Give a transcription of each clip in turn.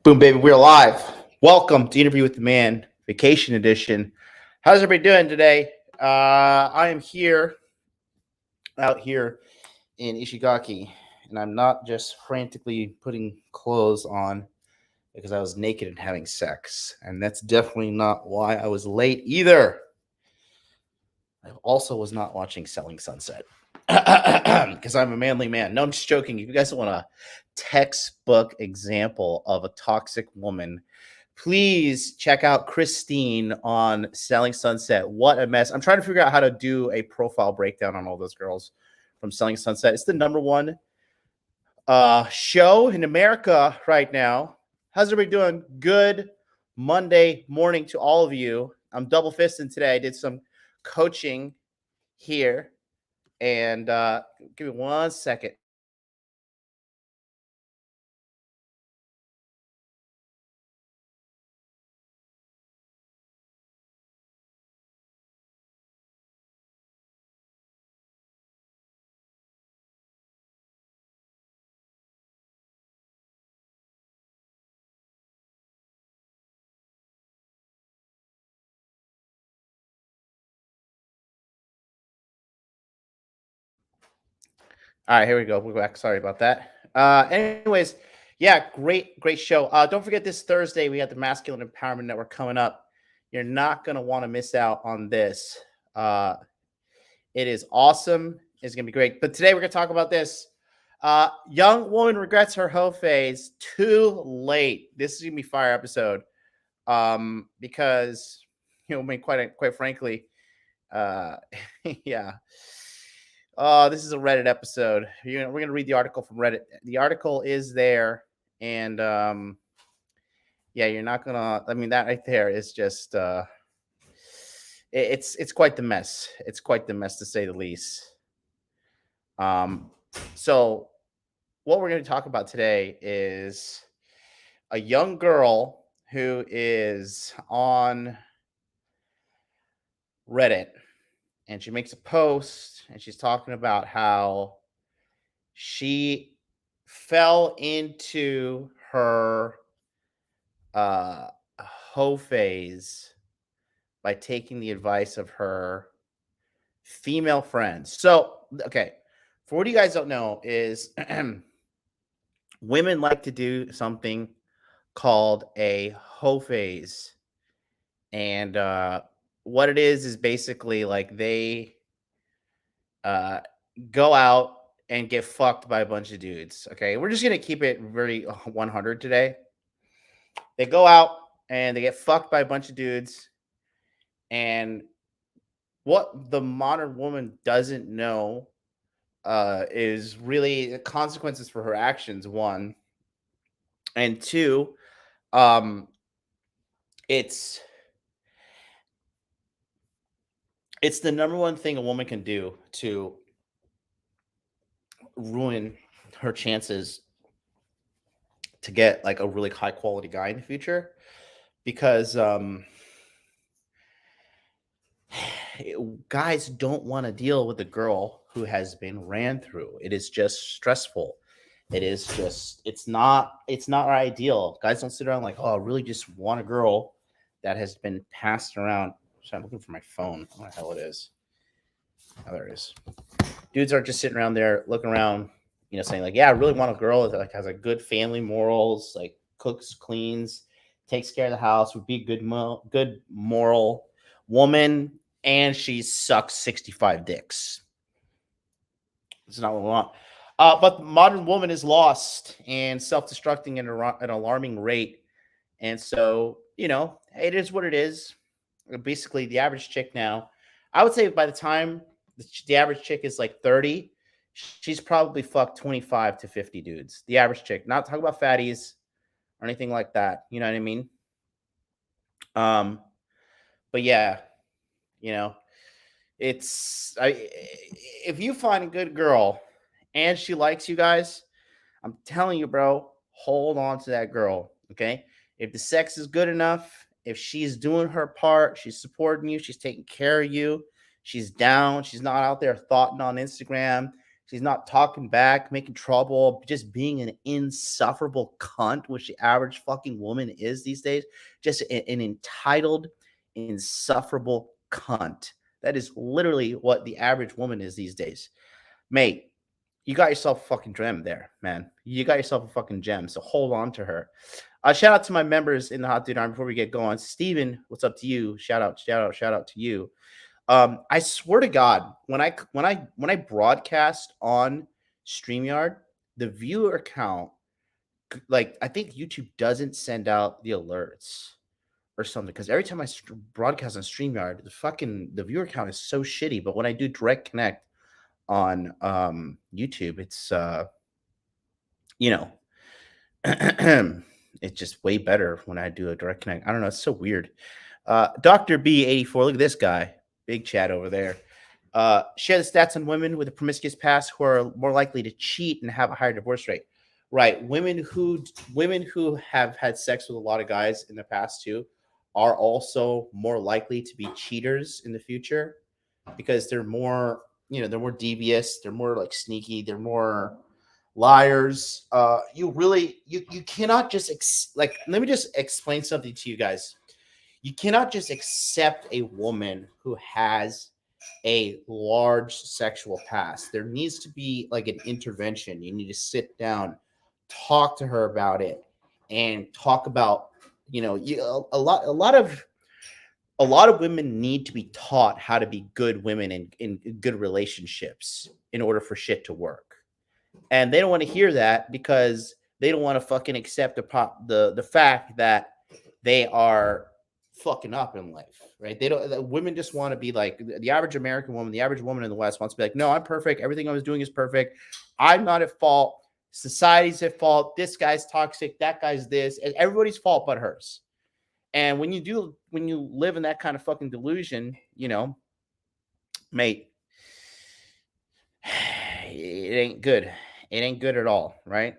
Boom, baby, we're live. Welcome to Interview with the Man, Vacation Edition. How's everybody doing today? I am out here in Ishigaki, and I'm not just frantically putting clothes on because I was naked and having sex. And that's definitely not why I was late either. I also was not watching Selling Sunset because I'm a manly man. No, I'm just joking. If you guys want a textbook example of a toxic woman, please check out Christine on Selling Sunset. What a mess. I'm trying to figure out how to do a profile breakdown on all those girls from Selling Sunset. It's the number one show in America right now. How's everybody doing? Good Monday morning to all of you. I'm double fisting today. I did some coaching here, and give me 1 second. All right, here we go. We're back. Sorry about that. Anyways, yeah, great show. Don't forget this Thursday we got the Masculine Empowerment Network coming up. You're not gonna want to miss out on this. It is awesome. It's gonna be great. But today we're gonna talk about this. Young woman regrets her hoe phase. Too late. This is gonna be a fire episode. Because I mean, quite frankly, yeah. This is a Reddit episode. We're going to read the article from Reddit. The article is there. And yeah, you're not going to, I mean, that right there is just, it's quite the mess. It's quite the mess to say the least. So what we're going to talk about today is a young girl who is on Reddit. And she makes a post and she's talking about how she fell into her hoe phase by taking the advice of her female friends. So, okay, for what you guys don't know is women like to do something called a hoe phase. And what it is basically like they go out and get fucked by a bunch of dudes. Okay, we're just gonna keep it very 100 today. They go out and they get fucked by a bunch of dudes, and what the modern woman doesn't know is really the consequences for her actions. One, and two, it's the number one thing a woman can do to ruin her chances to get like a really high quality guy in the future, because guys don't want to deal with a girl who has been ran through. It is just stressful. It is just, it's not our ideal. Guys don't sit around like, oh, I really just want a girl that has been passed around. So I'm looking for my phone. What the hell it is. Oh, there it is. Dudes are just sitting around there looking around, saying like, yeah, I really want a girl that like has a good family morals, like cooks, cleans, takes care of the house, would be a good moral woman, and she sucks 65 dicks. It's not what we want. But the modern woman is lost and self-destructing at an alarming rate. And so, it is what it is. Basically, the average chick now, I would say by the time the average chick is like 30, she's probably fucked 25 to 50 dudes. The average chick, not talking about fatties or anything like that. You know what I mean? But yeah, if you find a good girl and she likes you guys, I'm telling you, bro, hold on to that girl. Okay. If the sex is good enough, if she's doing her part, she's supporting you, she's taking care of you, she's down, she's not out there thoughting on Instagram, She's not talking back, making trouble, just being an insufferable cunt, which the average fucking woman is these days. Just an entitled, insufferable cunt. That is literally what the average woman is these days. Mate, you got yourself a fucking gem there, man. You got yourself a fucking gem. So hold on to her. Shout out to my members in the Hot Dude Army before we get going. Steven, what's up to you? Shout out to you. I swear to God, when I broadcast on StreamYard, the viewer count, like I think YouTube doesn't send out the alerts or something, because every time I broadcast on StreamYard, the viewer count is so shitty. But when I do direct connect on YouTube, it's you know it's just way better when I do a direct connect. I don't know, it's so weird. Dr. B84, look at this guy. Big chat over there. Share the stats on women with a promiscuous past who are more likely to cheat and have a higher divorce rate. Right. Women who have had sex with a lot of guys in the past too are also more likely to be cheaters in the future, because they're more, they're more devious, they're more like sneaky, they're more liars. You cannot just let me just explain something to you guys. You cannot just accept a woman who has a large sexual past. There needs to be like an intervention. You need to sit down, talk to her about it, and talk about, a lot of women need to be taught how to be good women in good relationships in order for shit to work. And they don't want to hear that because they don't want to fucking accept the fact that they are fucking up in life, right? Women just want to be like the average American woman. The average woman in the West wants to be like, no, I'm perfect. Everything I was doing is perfect. I'm not at fault. Society's at fault. This guy's toxic. That guy's this. And everybody's fault but hers. And when you live in that kind of fucking delusion, mate, it ain't good. It ain't good at all, right?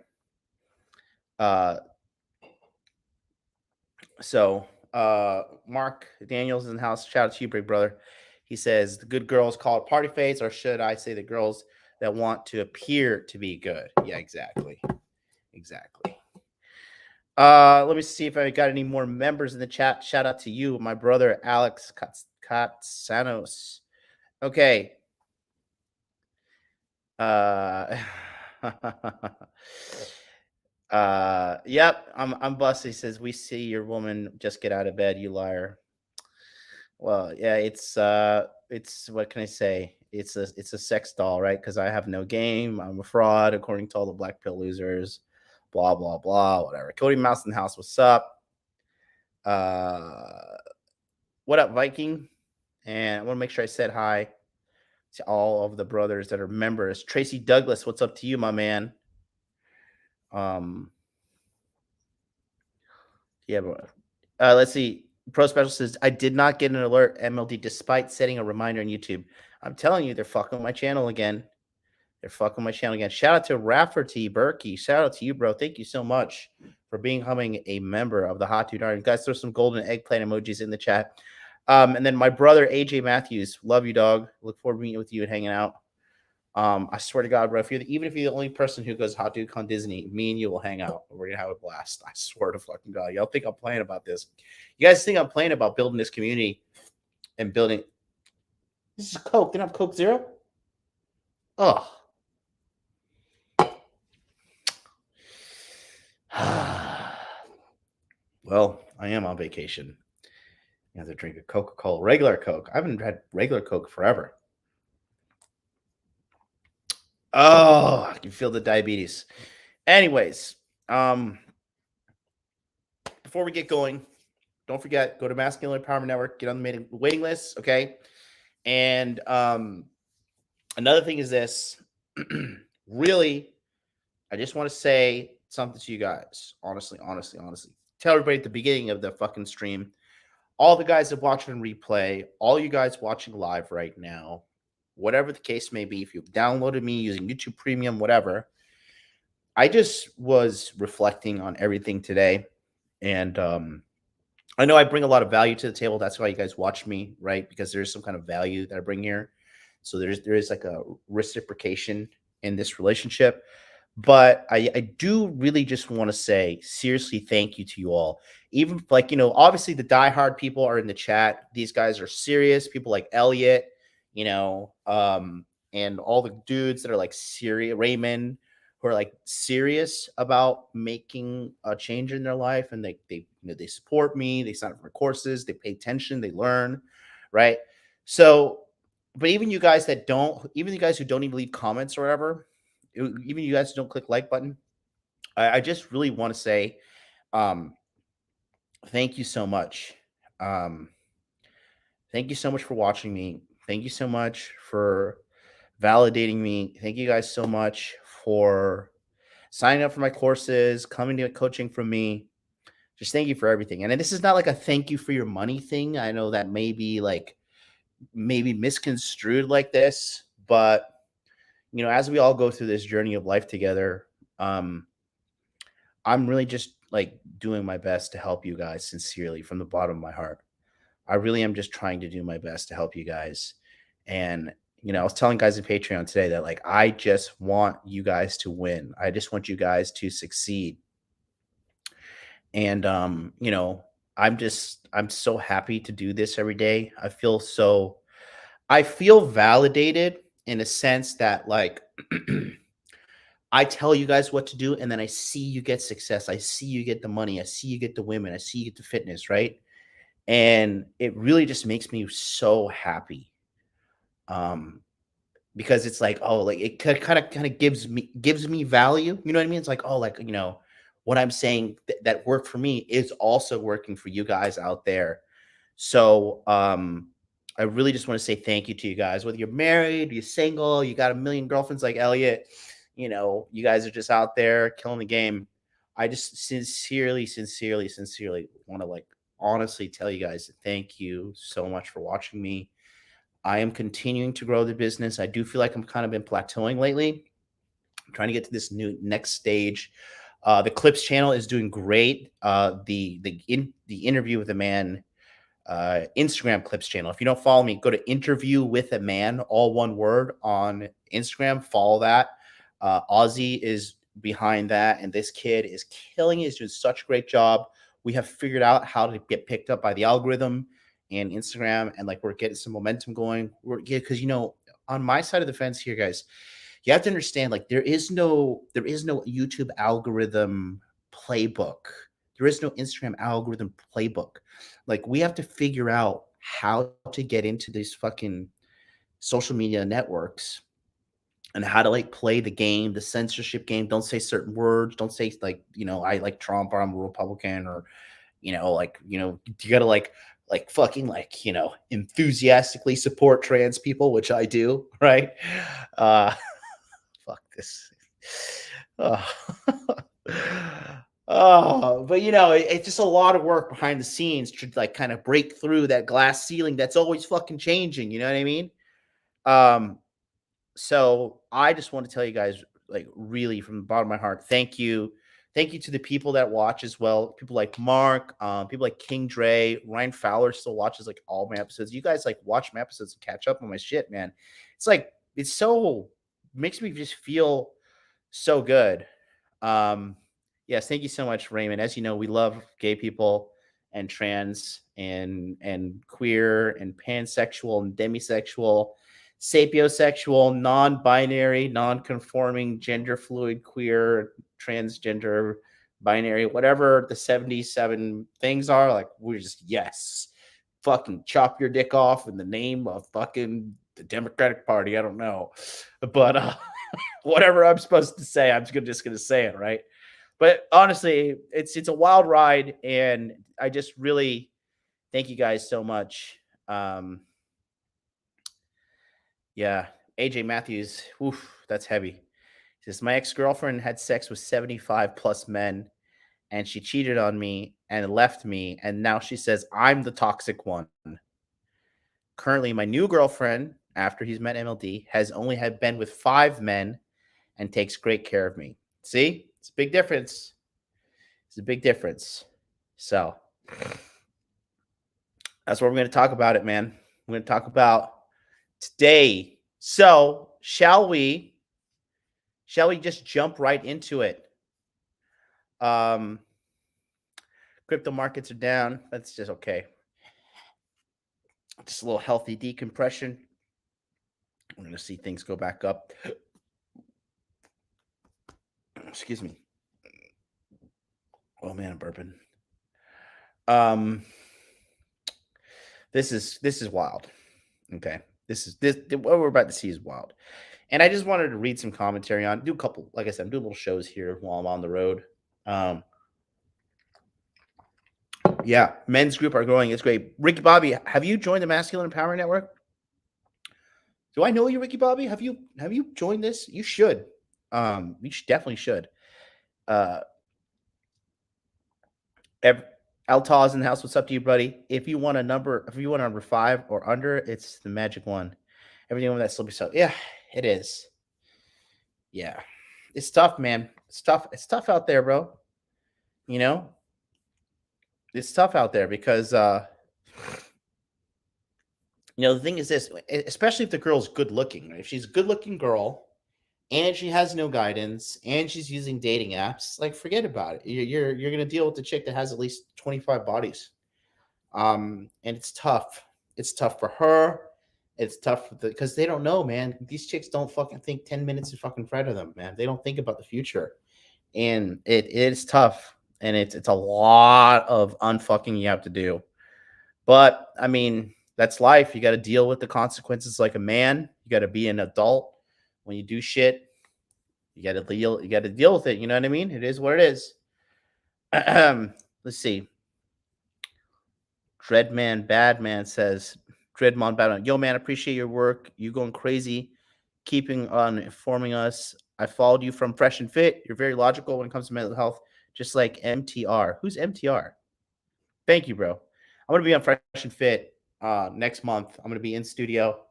So Mark Daniels in the house. Shout out to you, big brother. He says the good girls call it party face, or should I say the girls that want to appear to be good? Yeah, exactly. Let me see if I got any more members in the chat. Shout out to you, my brother Alex Katsanos. Okay. Yep, I'm busted. He says, we see your woman, just get out of bed, you liar. Well, yeah, it's what can I say? It's a sex doll, right? Because I have no game. I'm a fraud, according to all the black pill losers. Blah blah blah, whatever. Cody Mouse in the house, what's up? What up, Viking? And I want to make sure I said hi to all of the brothers that are members. Tracy Douglas, what's up to you, my man? Yeah, but let's see. Pro Special says, I did not get an alert, MLD, despite setting a reminder on YouTube. I'm telling you, they're fucking with my channel again. Shout out to Rafferty Berkey. Shout out to you, bro. Thank you so much for becoming a member of the Hot Dude Army. Guys, throw some golden eggplant emojis in the chat. And then my brother, AJ Matthews. Love you, dog. Look forward to meeting with you and hanging out. I swear to God, bro, even if you're the only person who goes Hot Dude Con Disney, me and you will hang out. We're gonna have a blast. I swear to fucking God. Y'all think I'm playing about this? You guys think I'm playing about building this community and building? This is Coke. Didn't have Coke Zero? Oh. Well, I am on vacation. You have to drink a Coca-Cola, regular Coke. I haven't had regular Coke forever. Oh, I can feel the diabetes. Anyways, before we get going, don't forget, go to Masculine Empowerment Network, get on the waiting list, okay? And another thing is this. Really, I just want to say something to you guys. Honestly. Tell everybody at the beginning of the fucking stream, all the guys that watch on replay, all you guys watching live right now, whatever the case may be, if you've downloaded me using YouTube Premium, whatever, I just was reflecting on everything today. And I know I bring a lot of value to the table. That's why you guys watch me, right? Because there's some kind of value that I bring here. So there is like a reciprocation in this relationship. But I do really just want to say seriously thank you to you all. Even like, obviously the diehard people are in the chat. These guys are serious. People like Elliot, and all the dudes that are like serious, Raymond, who are like serious about making a change in their life, and they support me. They sign up for courses. They pay attention. They learn, right? So, but even you guys that don't, even you guys who don't even leave comments or whatever, even you guys who don't click like button, I just really want to say, um, thank you so much. Um, thank you so much for watching me. Thank you so much for validating me. Thank you guys so much for signing up for my courses, coming to coaching from me. Just thank you for everything. And this is not like a thank you for your money thing. I know that may be like maybe misconstrued like this, but as we all go through this journey of life together, I'm really just like doing my best to help you guys sincerely from the bottom of my heart. I really am just trying to do my best to help you guys. And, I was telling guys in Patreon today that like, I just want you guys to win. I just want you guys to succeed. And, I'm so happy to do this every day. I feel validated in a sense that like, I tell you guys what to do, and then I see you get success. I see you get the money. I see you get the women. I see you get the fitness, right? And it really just makes me so happy. Because it's like, oh, like it kind of gives me value. You know what I mean? It's like, oh, like, what I'm saying that worked for me is also working for you guys out there. So I really just want to say thank you to you guys. Whether you're married, you're single, you got a million girlfriends like Elliot, you guys are just out there killing the game. I just sincerely, sincerely, sincerely want to like honestly tell you guys thank you so much for watching me. I am continuing to grow the business. I do feel like I'm kind of been plateauing lately. I'm trying to get to this new next stage. The Clips channel is doing great. The interview with a man Instagram Clips channel. If you don't follow me, go to Interview with a Man, all one word on Instagram. Follow that. Ozzy is behind that, and this kid is killing it. He's doing such a great job. We have figured out how to get picked up by the algorithm and Instagram, and like we're getting some momentum going. Because on my side of the fence here, guys, you have to understand like there is no YouTube algorithm playbook. There is no Instagram algorithm playbook. Like we have to figure out how to get into these fucking social media networks and how to like play the game, the censorship game. Don't say certain words. Don't say like, I like Trump or I'm a Republican or, you gotta like fucking like, enthusiastically support trans people, which I do, right? Uh fuck this. Oh. Oh, but it's just a lot of work behind the scenes to like kind of break through that glass ceiling that's always fucking changing. You know what I mean? Um, so I just want to tell you guys, like, really from the bottom of my heart, thank you. Thank you to the people that watch as well. People like Mark, people like King Dre, Ryan Fowler still watches like all my episodes. You guys like watch my episodes and catch up on my shit, man. It's like it's so makes me just feel so good. Um, yes, thank you so much, Raymond. As you know, we love gay people and trans and queer and pansexual and demisexual, sapiosexual, non-binary, non-conforming, gender fluid, queer, transgender, binary, whatever the 77 things are. Like we're just yes, fucking chop your dick off in the name of fucking the Democratic Party. I don't know, but whatever I'm supposed to say, I'm just gonna say it, right? But honestly, it's a wild ride, and I just really thank you guys so much. Um, yeah, AJ Matthews, oof, that's heavy. He says my ex-girlfriend had sex with 75 plus men, and she cheated on me and left me, and now she says I'm the toxic one. Currently, my new girlfriend, after he's met MLD, has only had been with 5 men and takes great care of me. See, it's a big difference. It's a big difference. So that's what we're going to talk about it, man. We're going to talk about today. So shall we Shall we just jump right into it? Crypto markets are down. That's just okay. Just a little healthy decompression. We're going to see things go back up. Excuse me. Oh man, I'm burping. This is wild. Okay. This what we're about to see is wild. And I just wanted to read some commentary on, do a couple, like I said, I'm doing little shows here while I'm on the road. Yeah, men's group are growing. It's great. Ricky Bobby, have you joined the Masculine Empowerment Network? Do I know you, Ricky Bobby? Have you joined this? You should. Definitely should. Altaz in the house. What's up to you, buddy? If you want a number 5 or under, it's the magic one. Everything with that slippery stuff. Yeah, it is. Yeah, it's tough, man. It's tough. It's tough out there, bro. You know, it's tough out there because the thing is this, especially if the girl's good looking. If she's a good looking girl and she has no guidance and she's using dating apps, like forget about it. You're gonna deal with the chick that has at least 25 bodies. And it's tough. It's tough for her. It's tough because they don't know, man. These chicks don't fucking think 10 minutes in fucking front of them, man. They don't think about the future. And it is tough. And it's a lot of unfucking you have to do. But I mean, that's life. You got to deal with the consequences like a man. You got to be an adult. When you do shit, you got to deal. You got to deal with it. You know what I mean? It is what it is. Let's see. Dreadman Badman says, Dreadmon Badman, yo man, appreciate your work. You going crazy, keeping on informing us. I followed you from Fresh and Fit. You're very logical when it comes to mental health, just like MTR. Who's MTR? Thank you, bro. I'm gonna be on Fresh and Fit next month. I'm gonna be in studio.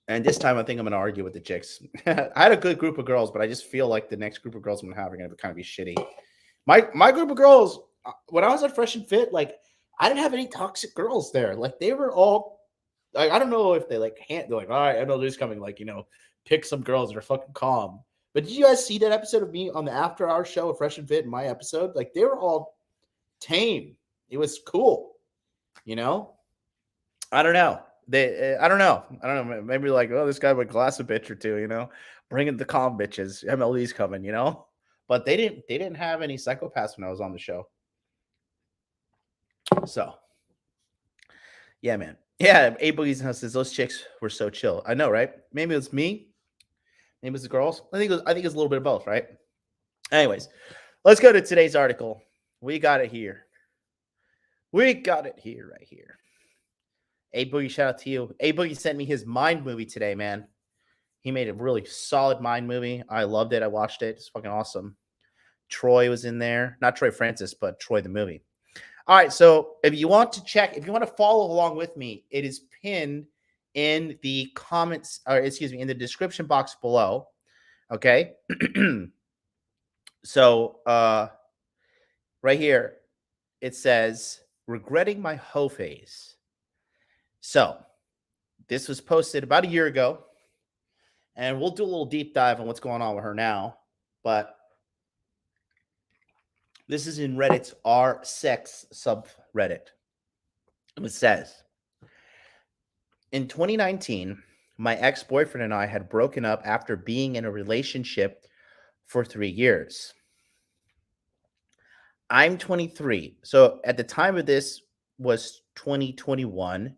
And this time I think I'm gonna argue with the chicks. I had a good group of girls, but I just feel like the next group of girls I'm gonna have are gonna kind of be shitty. My group of girls, when I was at Fresh and Fit, like I didn't have any toxic girls there. Like they were all like, I don't know if they like they're like, all right, I know this coming, like, pick some girls that are fucking calm. But did you guys see that episode of me on the After Hours show of Fresh and Fit in my episode? Like they were all tame. It was cool. I don't know. I don't know. Maybe like, oh, this guy would glass a bitch or two, bringing the calm bitches. MLE's coming, But they didn't have any psychopaths when I was on the show. So, yeah, man. Yeah, A Boogie's house says those chicks were so chill. I know, right? Maybe it was me. Maybe it was the girls. I think it's a little bit of both, right? Anyways, let's go to today's article. We got it here. Right here. A Boogie, shout out to you. A Boogie sent me his Mind movie today, man. He made a really solid Mind movie. I loved it. I watched it. It's fucking awesome. Troy was in there. Not Troy Francis, but Troy the movie. All right. So if you want to follow along with me, it is pinned in the comments, or excuse me, in the description box below. Okay. So right here, it says, regretting my hoe phase. So this was posted about a year ago. And we'll do a little deep dive on what's going on with her now. But this is in Reddit's r/sex subreddit. It says, in 2019, my ex-boyfriend and I had broken up after being in a relationship for 3 years. I'm 23. So at the time of this was 2021.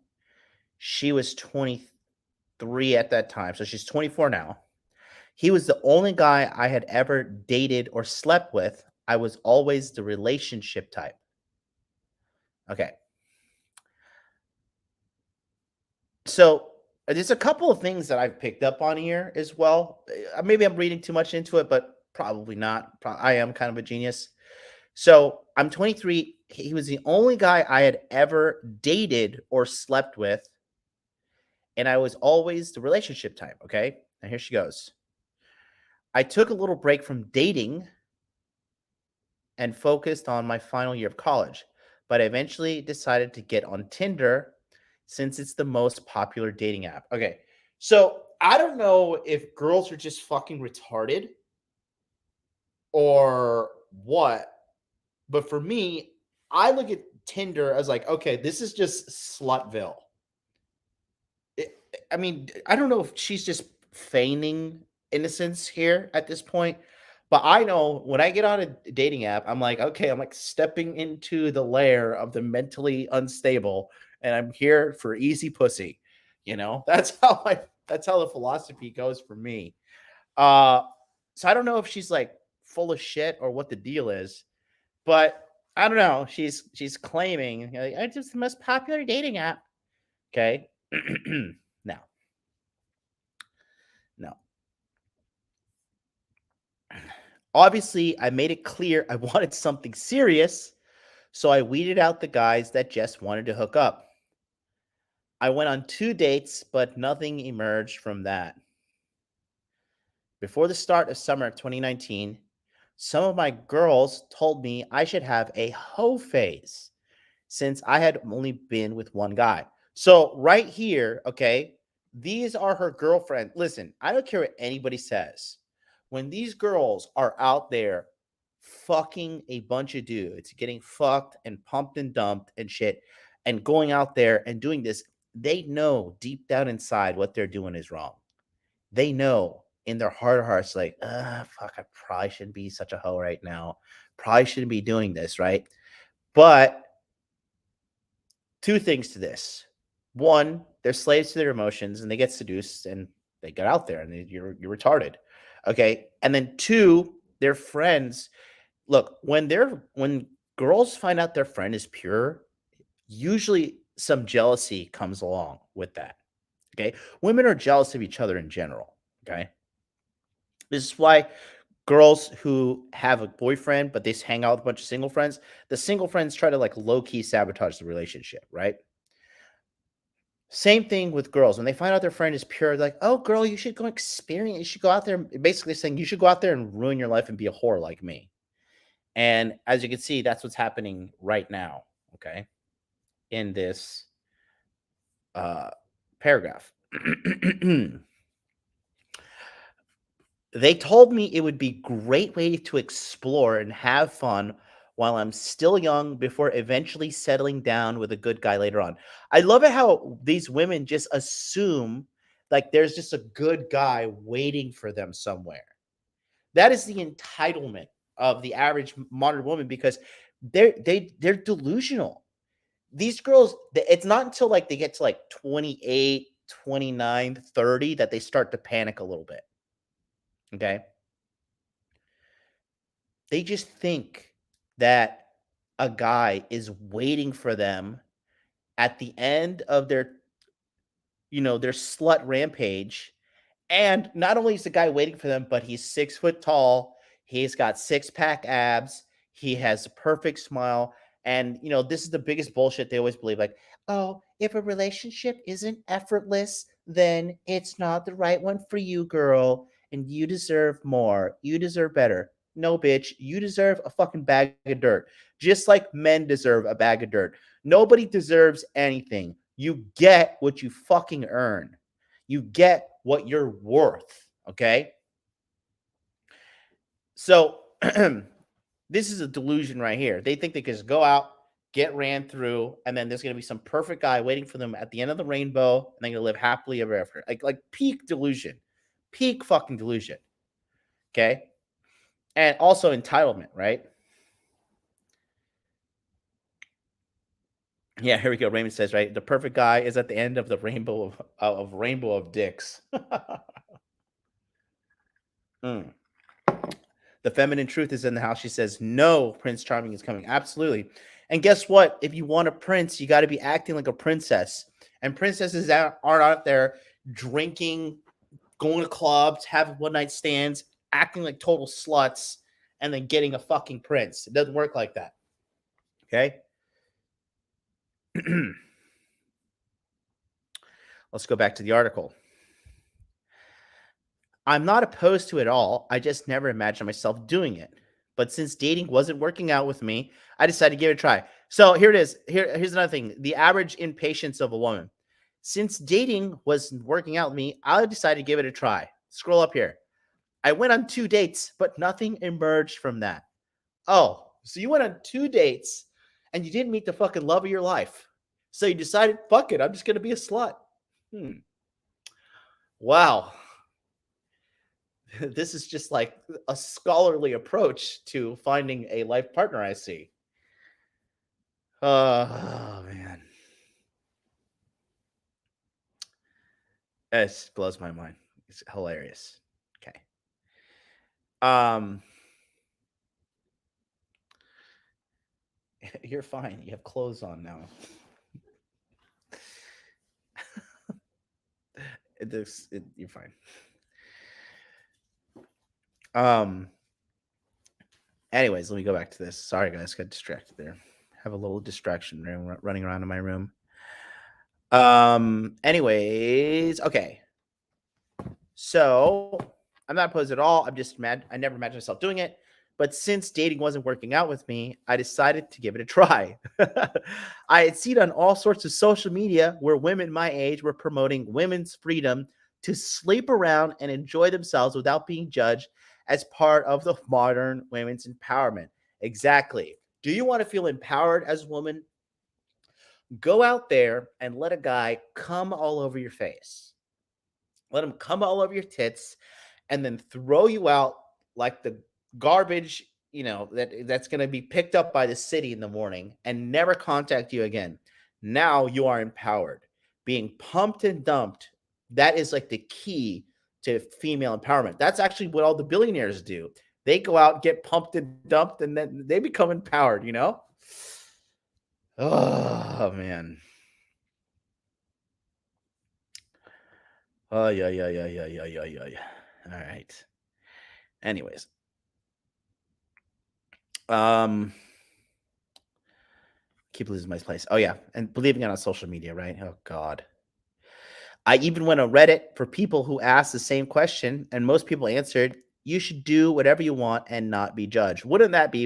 She was 23 at that time. So she's 24 now. He was the only guy I had ever dated or slept with. I was always the relationship type. Okay. So there's a couple of things that I've picked up on here as well. Maybe I'm reading too much into it, but probably not. I am kind of a genius. So I'm 23. He was the only guy I had ever dated or slept with. And I was always the relationship type. Okay. Now here she goes. I took a little break from dating and focused on my final year of college, but I eventually decided to get on Tinder since it's the most popular dating app. Okay. So I don't know if girls are just fucking retarded or what, but for me, I look at Tinder as like, okay, this is just Slutville. I mean, I don't know if she's just feigning innocence here at this point, but I know when I get on a dating app, I'm like, okay, I'm like stepping into the lair of the mentally unstable, and I'm here for easy pussy. That's how the philosophy goes for me. Uh, so I don't know if she's like full of shit or what the deal is, but I don't know. She's claiming like, it's just the most popular dating app. Okay, now. No. Obviously, I made it clear I wanted something serious, so I weeded out the guys that just wanted to hook up. I went on 2 dates, but nothing emerged from that. Before the start of summer 2019, some of my girls told me I should have a hoe phase since I had only been with one guy. So, right here, okay, these are her girlfriend. Listen, I don't care what anybody says. When these girls are out there fucking a bunch of dudes, getting fucked and pumped and dumped and shit, and going out there and doing this, they know deep down inside what they're doing is wrong. They know in their heart of hearts, like, fuck, I probably shouldn't be such a hoe right now. Probably shouldn't be doing this, right? But two things to this. One, they're slaves to their emotions and they get seduced and they get out there and you're retarded. Okay. And then two, their friends. Look, when girls find out their friend is pure, usually some jealousy comes along with that. Okay. Women are jealous of each other in general. Okay. This is why girls who have a boyfriend, but they hang out with a bunch of single friends, the single friends try to like low key sabotage the relationship, right? Same thing with girls. When they find out their friend is pure, like, oh, girl, you should go experience. You should go out there. Basically saying you should go out there and ruin your life and be a whore like me. And as you can see, that's what's happening right now. Okay. In this paragraph. They told me it would be a great way to explore and have fun while I'm still young before eventually settling down with a good guy later on. I love it how these women just assume like there's just a good guy waiting for them somewhere. That is the entitlement of the average modern woman because they're delusional. These girls, it's not until like they get to like 28, 29, 30 that they start to panic a little bit. Okay. They just think that a guy is waiting for them at the end of their slut rampage. And not only is the guy waiting for them, but he's 6 foot tall. He's got six-pack abs. He has a perfect smile. And, this is the biggest bullshit they always believe. Like, oh, if a relationship isn't effortless, then it's not the right one for you, girl. And you deserve more. You deserve better. No, bitch. You deserve a fucking bag of dirt. Just like men deserve a bag of dirt. Nobody deserves anything. You get what you fucking earn. You get what you're worth. Okay. So this is a delusion right here. They think they can just go out, get ran through, and then there's going to be some perfect guy waiting for them at the end of the rainbow, and they're going to live happily ever after. Like peak delusion, peak fucking delusion. Okay. And also entitlement, right? Yeah, here we go. Raymond says, right, the perfect guy is at the end of the rainbow of rainbow of dicks. Mm. The feminine truth is in the house. She says, no, Prince Charming is coming. Absolutely. And guess what? If you want a prince, you got to be acting like a princess. And princesses aren't out there drinking, going to clubs, having one night stands, acting like total sluts, and then getting a fucking prince. It doesn't work like that. Okay. Let's go back to the article. I'm not opposed to it all. I just never imagined myself doing it. But since dating wasn't working out with me, I decided to give it a try. So here it is. Here's another thing. The average impatience of a woman. Since dating wasn't working out with me, I decided to give it a try. Scroll up here. I went on 2 dates, but nothing emerged from that. Oh, so you went on 2 dates and you didn't meet the fucking love of your life. So you decided, fuck it, I'm just going to be a slut. Wow. This is just like a scholarly approach to finding a life partner, I see. Oh, man. It blows my mind. It's hilarious. Okay. You're fine. You have clothes on now. You're fine. Anyways, let me go back to this. Sorry, guys, got distracted there. Have a little distraction running around in my room. Anyways, okay. So I'm not opposed at all. I'm just mad. I never imagined myself doing it. But since dating wasn't working out with me, I decided to give it a try. I had seen on all sorts of social media where women my age were promoting women's freedom to sleep around and enjoy themselves without being judged as part of the modern women's empowerment. Exactly. Do you want to feel empowered as a woman? Go out there and let a guy come all over your face. Let him come all over your tits and then throw you out like the garbage, that's going to be picked up by the city in the morning and never contact you again. Now you are empowered. Being pumped and dumped, that is like the key to female empowerment. That's actually what all the billionaires do. They go out, get pumped and dumped, and then they become empowered, Oh, man. Oh, yeah. All right. Anyways. Keep losing my place. Oh, yeah. And believing it on social media, right? Oh, God. I even went on Reddit for people who asked the same question, and most people answered, you should do whatever you want and not be judged. Wouldn't that be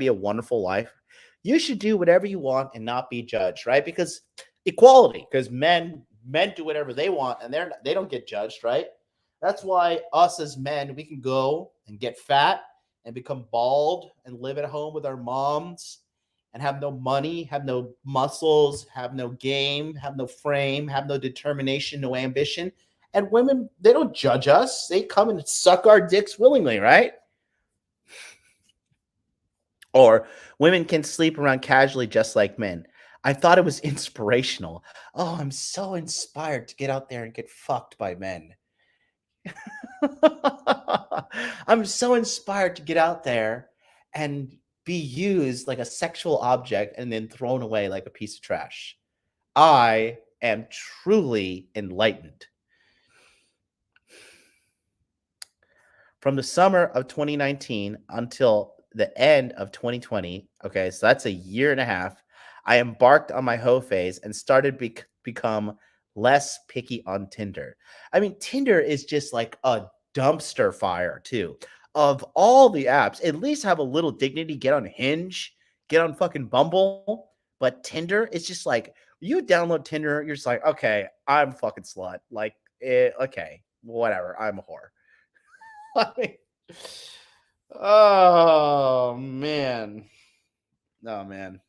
a wonderful life? You should do whatever you want and not be judged, right? Because equality, because men do whatever they want and they don't get judged, right? That's why us as men, we can go and get fat and become bald and live at home with our moms and have no money, have no muscles, have no game, have no frame, have no determination, no ambition. And women, they don't judge us. They come and suck our dicks willingly, right? Or women can sleep around casually just like men. I thought it was inspirational. Oh, I'm so inspired to get out there and get fucked by men. I'm so inspired to get out there and be used like a sexual object and then thrown away like a piece of trash. I am truly enlightened. From the summer of 2019 until the end of 2020, okay, so that's a year and a half, I embarked on my hoe phase and started become less picky on Tinder. I mean, Tinder is just like a dumpster fire too. Of all the apps, at least have a little dignity. Get on Hinge, get on fucking Bumble, but Tinder is just like you download Tinder, you're just like, okay, I'm fucking slut. Like, okay, whatever, I'm a whore. I mean, oh man, oh man,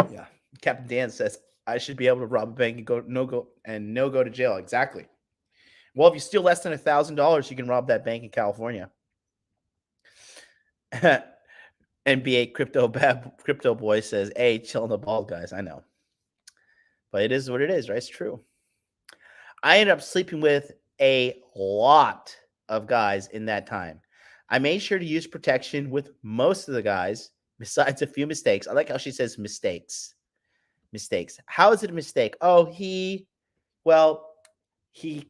yeah. Captain Dan says I should be able to rob a bank and no go to jail. Exactly. Well, if you steal less than $1,000, you can rob that bank in California. NBA crypto boy says, "Hey, chill on the ball, guys." I know, but it is what it is, right? It's true. I ended up sleeping with a lot of guys in that time. I made sure to use protection with most of the guys, besides a few mistakes. I like how she says mistakes. Mistakes. How is it a mistake? Oh, well, he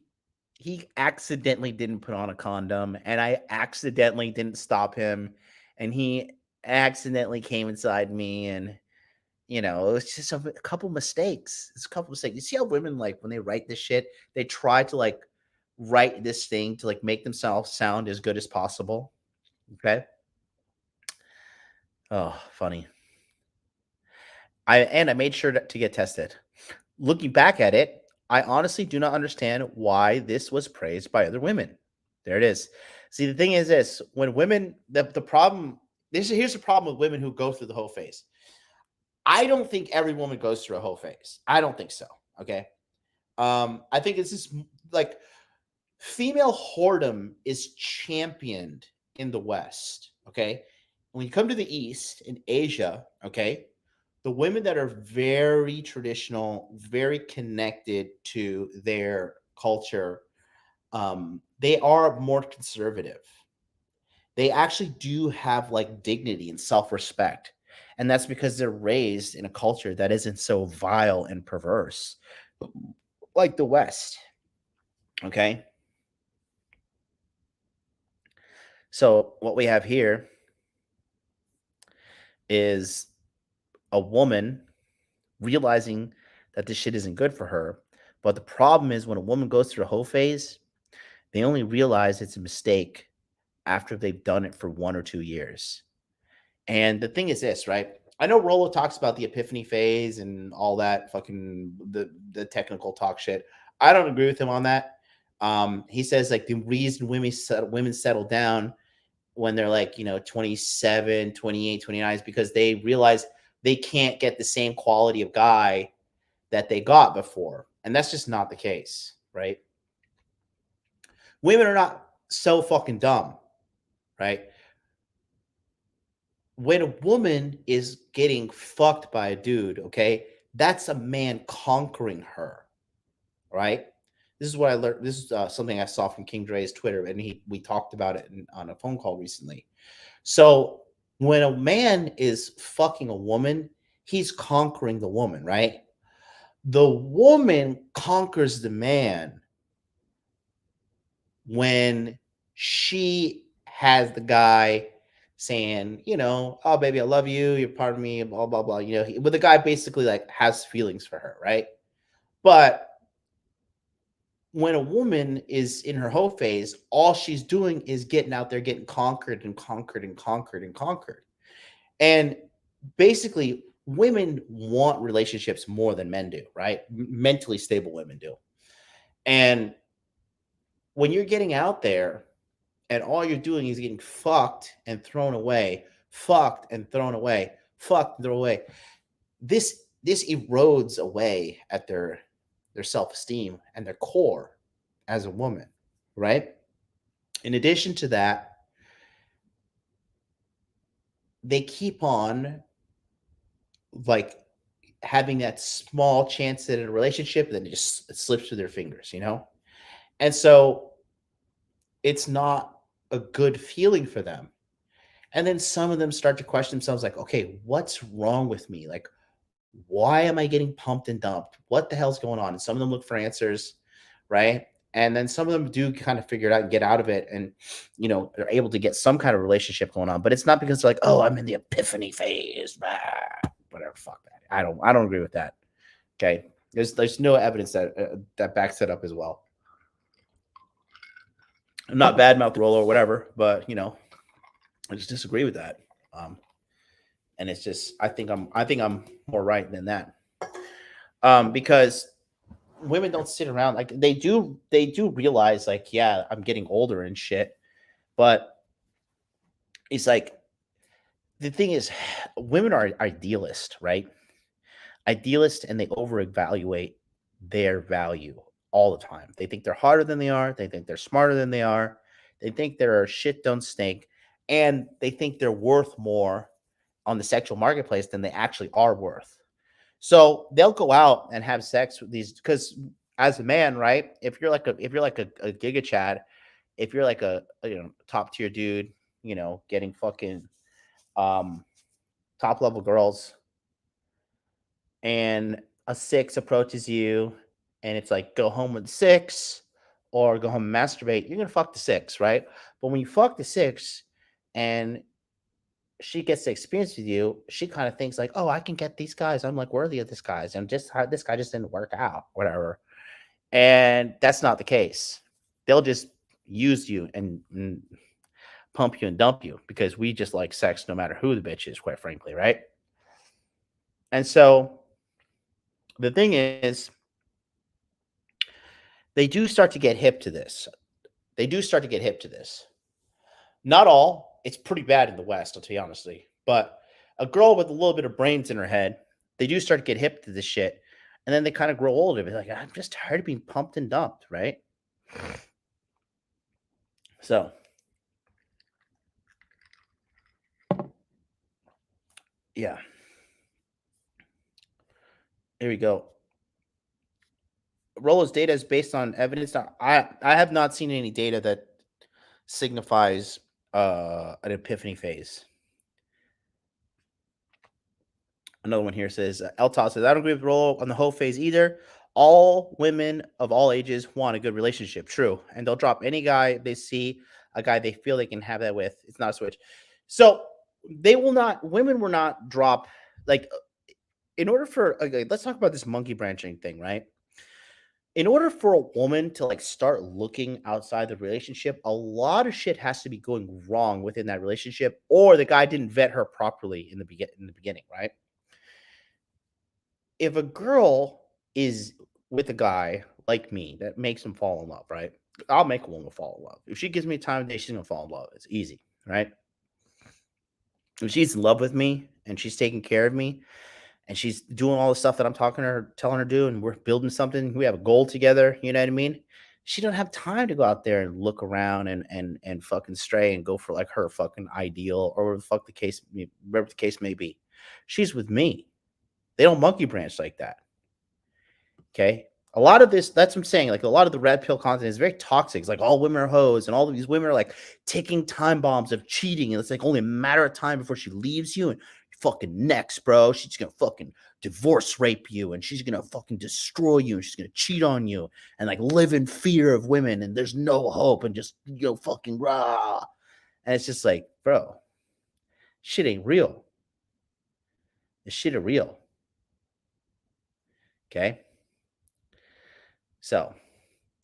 he accidentally didn't put on a condom, and I accidentally didn't stop him, and he accidentally came inside me, and it's just a couple mistakes. It's a couple mistakes. You see how women, like, when they write this shit, they try to like write this thing to like make themselves sound as good as possible. Okay. Oh, funny. I made sure to get tested. Looking back at it, I honestly do not understand why this was praised by other women. There it is. See, the thing is this: when women, the problem, here's the problem with women who go through the whole phase. I don't think every woman goes through a whole phase. I don't think so. Okay. I think it's just like female whoredom is championed in the West. Okay. When you come to the East, in Asia, okay, the women that are very traditional, very connected to their culture, they are more conservative. They actually do have like dignity and self-respect. And that's because they're raised in a culture that isn't so vile and perverse like the West. Okay. So what we have here is a woman realizing that this shit isn't good for her. But the problem is when a woman goes through a whole phase, they only realize it's a mistake after they've done it for 1 or 2 years. And the thing is this, right? I know Rolo talks about the epiphany phase and all that fucking the technical talk shit. I don't agree with him on that. He says like the reason women settle down when they're like, 27, 28, 29 is because they realize they can't get the same quality of guy that they got before. And that's just not the case, right? Women are not so fucking dumb, right? When a woman is getting fucked by a dude, okay, that's a man conquering her, right? This is what I learned. This is something I saw from King Dre's Twitter, and we talked about it on a phone call recently. So when a man is fucking a woman, he's conquering the woman, right? The woman conquers the man when she has the guy saying, oh baby, I love you, you're part of me, blah blah blah. But the guy basically like has feelings for her, right? But when a woman is in her whole phase, all she's doing is getting out there, getting conquered and conquered and conquered and conquered. And basically, women want relationships more than men do, right? Mentally stable women do. And when you're getting out there and all you're doing is getting fucked and thrown away, fucked and thrown away, fucked and thrown away, this erodes away at their self-esteem and their core as a woman, right? In addition to that, they keep on like having that small chance at a relationship, and then it slips through their fingers, And so it's not a good feeling for them. And then some of them start to question themselves like, okay, what's wrong with me? Like, why am I getting pumped and dumped? What the hell's going on? And some of them look for answers, right? And then some of them do kind of figure it out and get out of it, and they're able to get some kind of relationship going on. But it's not because they're like, oh, I'm in the epiphany phase, whatever. Fuck that. I don't agree with that. Okay, there's no evidence that backs it up as well. I'm not bad mouth roll or whatever, but I just disagree with that. And it's just I think I'm more right than that. Because women don't sit around, like they do realize like, yeah, I'm getting older and shit, but it's like the thing is women are idealist, right? Idealist, and they over evaluate their value all the time. They think they're harder than they are, they think they're smarter than they are, they think they're shit don't stink, and they think they're worth more on the sexual marketplace than they actually are worth. So they'll go out and have sex with these, because as a man, right? If you're like a giga chad, if you're like a top tier dude, getting fucking top level girls, and a six approaches you, and it's like go home with the six or go home and masturbate, you're gonna fuck the six, right? But when you fuck the six and she gets to experience with you, she kind of thinks like, oh, I can get these guys. I'm like worthy of this guys. And just how this guy just didn't work out, whatever. And that's not the case. They'll just use you and pump you and dump you because we just like sex no matter who the bitch is, quite frankly, right? And so the thing is, they do start to get hip to this. They do start to get hip to this. Not all. It's pretty bad in the West, I'll tell you honestly. But a girl with a little bit of brains in her head, they do start to get hip to this shit. And then they kind of grow older. Be like, I'm just tired of being pumped and dumped, right? So, yeah. Here we go. Rollo's data is based on evidence. I have not seen any data that signifies an epiphany phase. Another one here says, Eltos says, I don't agree with Rollo on the whole phase either. All women of all ages want a good relationship. True. And they'll drop any guy they see, a guy they feel they can have that with. It's not a switch. So they will not, women will not drop, like, in order for, okay, let's talk about this monkey branching thing, right? In order for a woman to like start looking outside the relationship, a lot of shit has to be going wrong within that relationship, or the guy didn't vet her properly in the beginning, right? If a girl is with a guy like me that makes him fall in love, right? I'll make a woman fall in love. If she gives me time of day, she's gonna fall in love. It's easy, right? If she's in love with me and she's taking care of me and she's doing all the stuff that I'm talking to her, telling her to do, and we're building something, we have a goal together, you know what I mean? She don't have time to go out there and look around and fucking stray and go for like her fucking ideal or whatever the fuck the case, whatever the case may be. She's with me. They don't monkey branch like that. Okay. A lot of this, that's what I'm saying. Like a lot of the red pill content is very toxic. It's like all women are hoes, and all of these women are like ticking time bombs of cheating. And it's like only a matter of time before she leaves you. And you're fucking next, bro. She's gonna fucking divorce rape you, and she's gonna fucking destroy you, and she's gonna cheat on you, and like live in fear of women, and there's no hope, and just fucking rah. And it's just like, bro, shit ain't real. This shit are real. Okay. So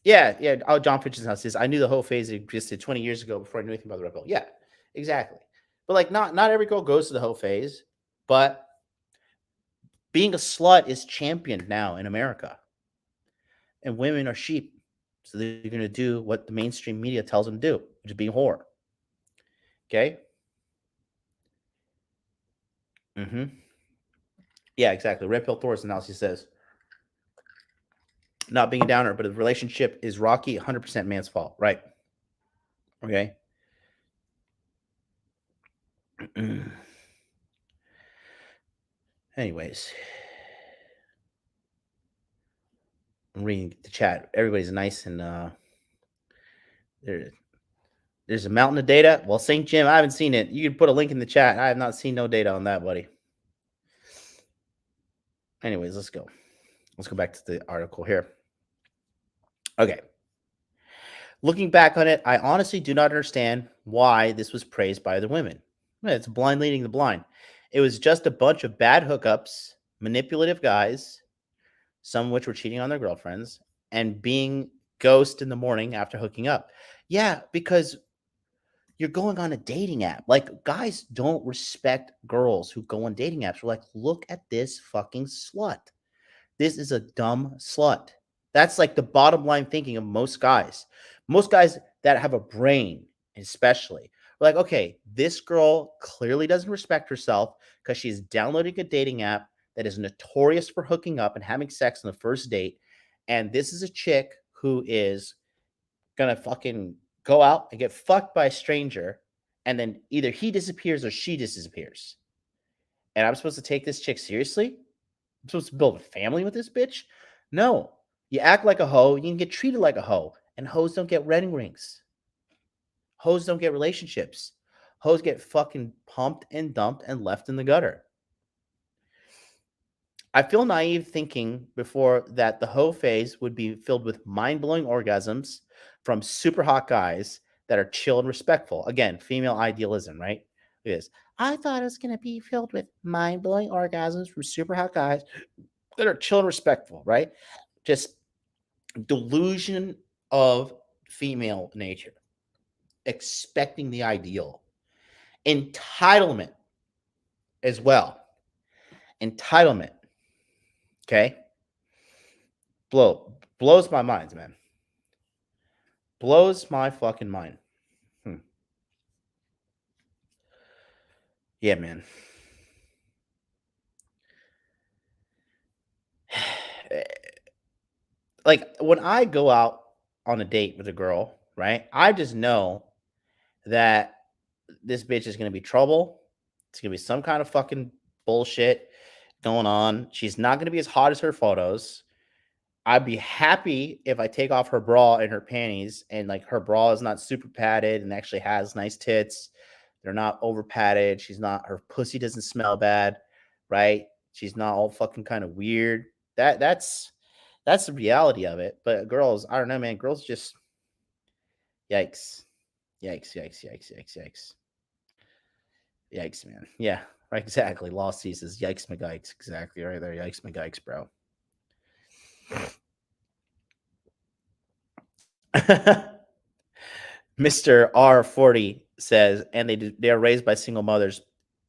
yeah. Oh, John Fitch's house says, I knew the whole phase existed 20 years ago before I knew anything about the Red Pill. Yeah, exactly. But like, not every girl goes to the whole phase, but being a slut is championed now in America, and women are sheep, so they're going to do what the mainstream media tells them to do, which is being whore. Okay. Mm-hmm. Yeah, exactly. Red Pill Thor's analysis says, not being a downer, but the relationship is rocky, 100% man's fault. Right. Okay. Anyways, I'm reading the chat. Everybody's nice and there's a mountain of data. Well, St. Jim, I haven't seen it. You can put a link in the chat. I have not seen no data on that, buddy. Anyways, let's go. Let's go back to the article here. Okay. Looking back on it, I honestly do not understand why this was praised by the women. It's blind leading the blind. It was just a bunch of bad hookups, manipulative guys, some of which were cheating on their girlfriends, and being ghost in the morning after hooking up. Yeah, because you're going on a dating app. Like, guys don't respect girls who go on dating apps. We're like, look at this fucking slut. This is a dumb slut. That's like the bottom line thinking of most guys. Most guys that have a brain, especially. We're like, okay, this girl clearly doesn't respect herself because she's downloading a dating app that is notorious for hooking up and having sex on the first date. And this is a chick who is gonna fucking go out and get fucked by a stranger, and then either he disappears or she disappears. And I'm supposed to take this chick seriously? I'm supposed to build a family with this bitch? No. You act like a hoe, you can get treated like a hoe. And hoes don't get wedding rings. Hoes don't get relationships. Hoes get fucking pumped and dumped and left in the gutter. I feel naive thinking before that the hoe phase would be filled with mind-blowing orgasms from super hot guys that are chill and respectful. Again, female idealism, right? It is. I thought it was going to be filled with mind-blowing orgasms from super hot guys that are chill and respectful, right? Just delusion of female nature, expecting the ideal, entitlement as well. Entitlement. Okay. Blows my mind, man. Blows my fucking mind. Yeah, man. Like when I go out on a date with a girl, right? I just know that this bitch is gonna be trouble. It's gonna be some kind of fucking bullshit going on. She's not gonna be as hot as her photos. I'd be happy if I take off her bra and her panties, and like her bra is not super padded and actually has nice tits. They're not over padded. She's not, her pussy doesn't smell bad, right? She's not all fucking kind of weird. That's the reality of it. But girls, I don't know, man. Girls just yikes. Yikes, yikes, yikes, yikes, yikes. Yikes, man. Yeah, right, exactly. Lost seasons. Yikes, McGikes. Exactly right there. Yikes, McGikes, bro. Mr. R40 says, and they are raised by single mothers.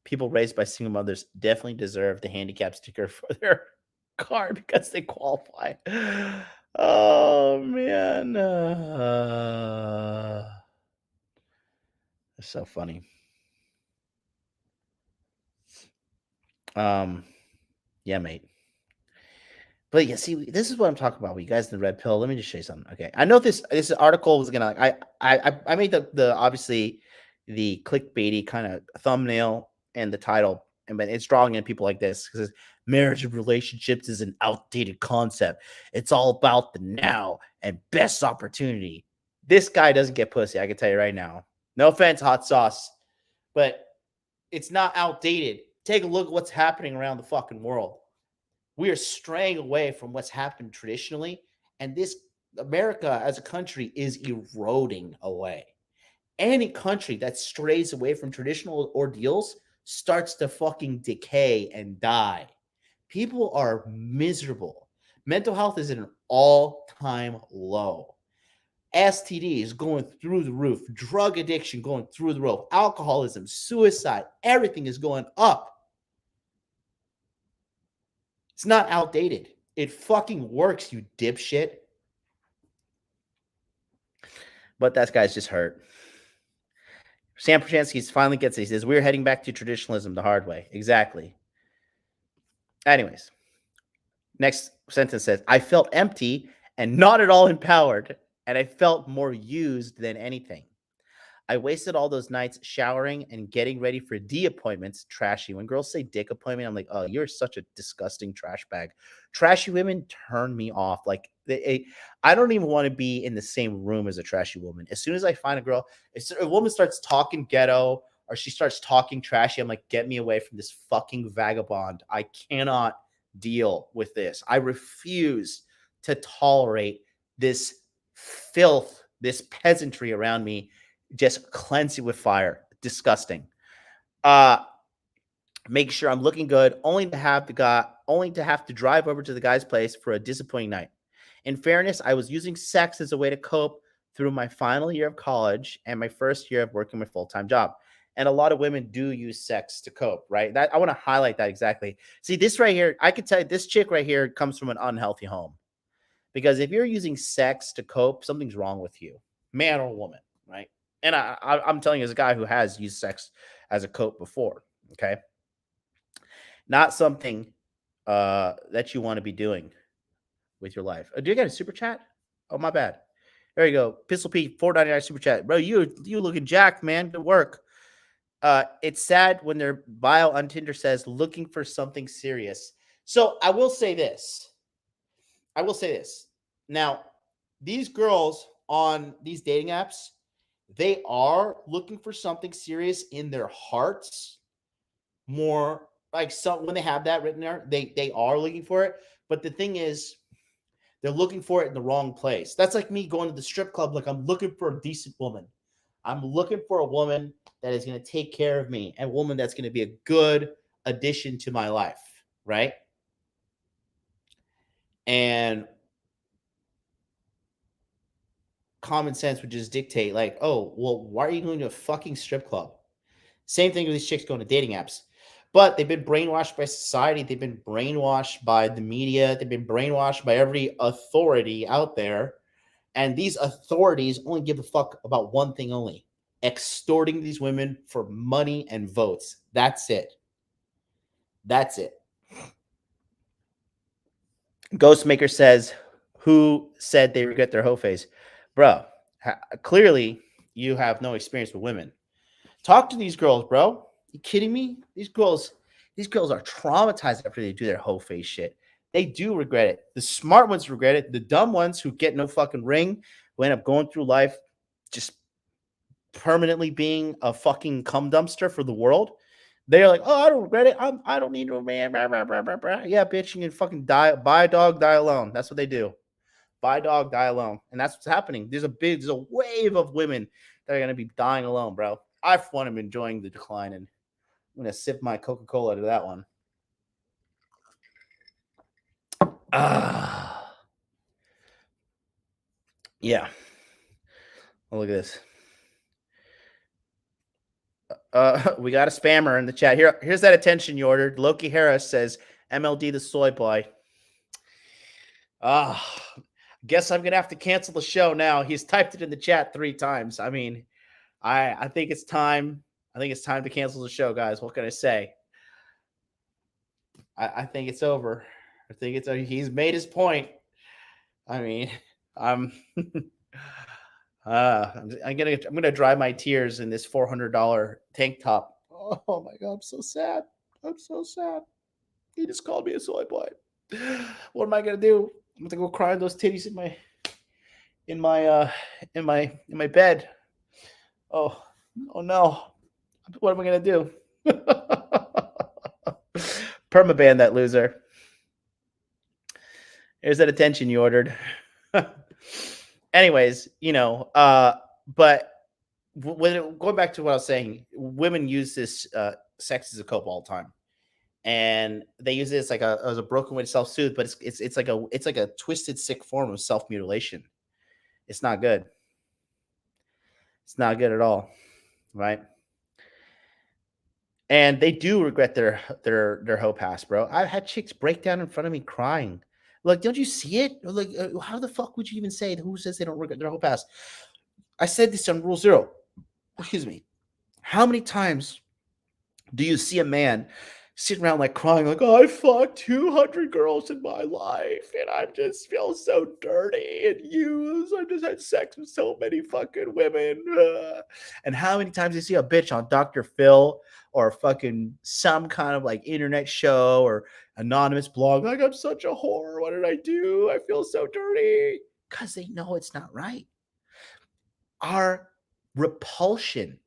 People raised by single mothers definitely deserve the handicap sticker for their car because they qualify. Oh man, it's so funny. Yeah, mate. But yeah, see, this is what I'm talking about. With you guys in the red pill. Let me just show you something. Okay, I know this article was gonna like I made the obviously the clickbaity kind of thumbnail and the title, and but it's drawing in people like this because marriage and relationships is an outdated concept. It's all about the now and best opportunity. This guy doesn't get pussy. I can tell you right now. No offense, hot sauce, but it's not outdated. Take a look at what's happening around the fucking world. We are straying away from what's happened traditionally, and this America as a country is eroding away. Any country that strays away from traditional ordeals starts to fucking decay and die. People are miserable. Mental health is at an all-time low. STDs going through the roof, drug addiction going through the roof, alcoholism, suicide, everything is going up. It's not outdated. It fucking works, you dipshit. But that guy's just hurt. Sam Prachansky finally gets it. He says, we're heading back to traditionalism the hard way. Exactly. Anyways, next sentence says, I felt empty and not at all empowered, and I felt more used than anything. I wasted all those nights showering and getting ready for D appointments. Trashy. When girls say dick appointment, I'm like, oh, you're such a disgusting trash bag. Trashy women turn me off. Like, I don't even want to be in the same room as a trashy woman. As soon as I find a girl, if a woman starts talking ghetto or she starts talking trashy, I'm like, get me away from this fucking vagabond. I cannot deal with this. I refuse to tolerate this filth, this peasantry around me. Just cleanse it with fire. Disgusting. Make sure I'm looking good, only to have to drive over to the guy's place for a disappointing night. In fairness, I was using sex as a way to cope through my final year of college and my first year of working my full-time job. And a lot of women do use sex to cope, right? That I want to highlight that exactly. See, this right here, I could tell you this chick right here comes from an unhealthy home. Because if you're using sex to cope, something's wrong with you, man or woman, right? And I'm telling you, as a guy who has used sex as a cope before, okay, not something that you want to be doing with your life. Do you get a super chat? Oh, my bad. There you go, Pistol Pete, $4.99 super chat, bro. You looking jacked, man. Good work. It's sad when their bio on Tinder says looking for something serious. So I will say this. Now, these girls on these dating apps, they are looking for something serious in their hearts. More like some when they have that written there, they are looking for it. But the thing is, they're looking for it in the wrong place. That's like me going to the strip club. Like, I'm looking for a decent woman. I'm looking for a woman that is going to take care of me, and a woman that's going to be a good addition to my life, right? And common sense would just dictate, like, oh, well, why are you going to a fucking strip club? Same thing with these chicks going to dating apps. But they've been brainwashed by society. They've been brainwashed by the media. They've been brainwashed by every authority out there. And these authorities only give a fuck about one thing only: extorting these women for money and votes. That's it. That's it. Ghostmaker says, who said they regret their hoe face? Bro, clearly you have no experience with women. Talk to these girls, bro. You kidding me? These girls are traumatized after they do their hoe face shit. They do regret it. The smart ones regret it. The dumb ones who get no fucking ring, who end up going through life just permanently being a fucking cum dumpster for the world. They're like, oh, I don't regret it. I don't need no man. Yeah, bitch, you can fucking die. Buy a dog, die alone. That's what they do. Buy a dog, die alone. And that's what's happening. There's a wave of women that are gonna be dying alone, bro. I for one am enjoying the decline, and I'm gonna sip my Coca-Cola to that one. Yeah. Oh, look at this. We got a spammer in the chat. Here's that attention you ordered. Loki Harris says MLD the Soy Boy. Guess I'm gonna have to cancel the show now. He's typed it in the chat 3 times. I mean, I think it's time. I think it's time to cancel the show, guys. What can I say? I think it's over. I think it's he's made his point. I mean, I'm gonna dry my tears in this $400 tank top. Oh my god, I'm so sad. I'm so sad. He just called me a soy boy. What am I gonna do? I'm gonna go cry on those titties in my bed. Oh no. What am I gonna do? Permaban that loser. Here's that attention you ordered. Anyways, but going back to what I was saying, women use this sex as a cope all the time, and they use it as a broken way to self-soothe. But it's like a twisted, sick form of self-mutilation. It's not good. It's not good at all, right? And they do regret their hoe pass, bro. I've had chicks break down in front of me crying. Like, don't you see it? Like, how the fuck would you even say who says they don't regret their hoe pass? I said this on Rule 0. Excuse me. How many times do you see a man sitting around like crying, like, oh, I fucked 200 girls in my life, and I just feel so dirty and used. I just had sex with so many fucking women. And how many times do you see a bitch on Dr. Phil or fucking some kind of like internet show or anonymous blog, like, I'm such a whore. What did I do? I feel so dirty. Because they know it's not right. Our repulsion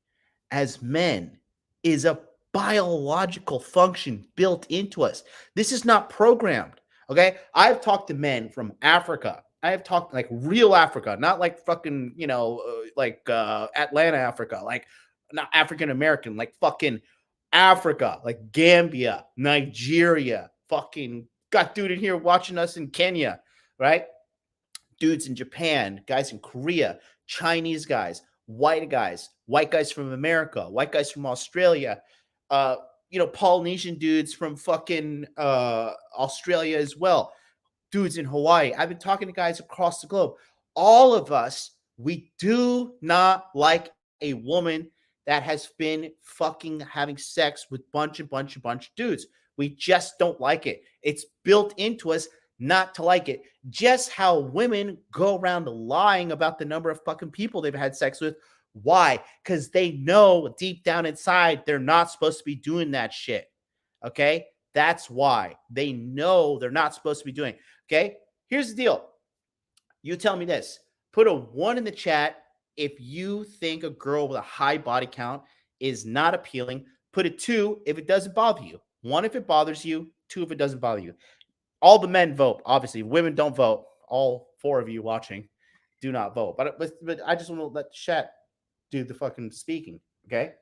as men is a biological function built into us. This is not programmed. Okay. I've talked to men from Africa. I have talked like real Africa, not like fucking, Atlanta, Africa, like not African American, like fucking Africa, like Gambia, Nigeria, fucking got dude in here watching us in Kenya, right? Dudes in Japan, guys in Korea, Chinese guys, white guys from America, white guys from Australia, Polynesian dudes from fucking Australia as well, dudes in Hawaii. I've been talking to guys across the globe. All of us, we do not like a woman that has been fucking having sex with bunch of dudes. We just don't like it. It's built into us not to like it. Just how women go around lying about the number of fucking people they've had sex with. Why? Because they know deep down inside they're not supposed to be doing that shit. Okay? That's why. They know they're not supposed to be doing. Okay? Here's the deal. You tell me this. Put a 1 in the chat if you think a girl with a high body count is not appealing. Put a 2 if it doesn't bother you. 1 if it bothers you. 2 if it doesn't bother you. All the men vote. Obviously, women don't vote. All 4 of you watching do not vote. But I just want to let the chat do the fucking speaking. Okay?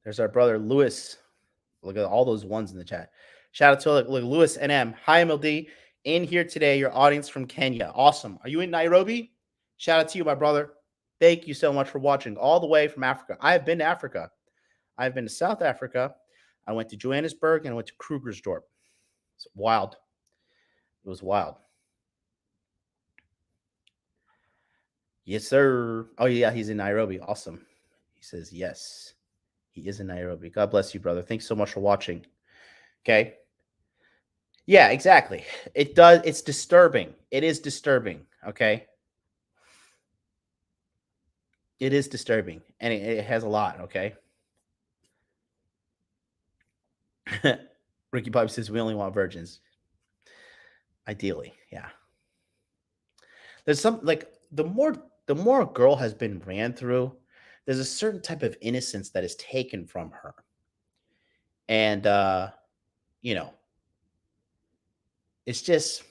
There's our brother Lewis. Look at all those 1s in the chat. Shout out to look Lewis NM. Hi MLD. In here today, your audience from Kenya. Awesome. Are you in Nairobi? Shout out to you, my brother. Thank you so much for watching all the way from Africa. I have been to Africa. I've been to South Africa. I went to Johannesburg and I went to Krugersdorp. It's wild. It was wild. Yes, sir. Oh, yeah, he's in Nairobi. Awesome. He says yes. He is in Nairobi. God bless you, brother. Thanks so much for watching. Okay. Yeah, exactly. It does. It's disturbing. It is disturbing. Okay. It is disturbing. And it has a lot. Okay. Ricky Pipe says we only want virgins. Ideally. Yeah. There's some like the more a girl has been ran through, there's a certain type of innocence that is taken from her. And you know, it's just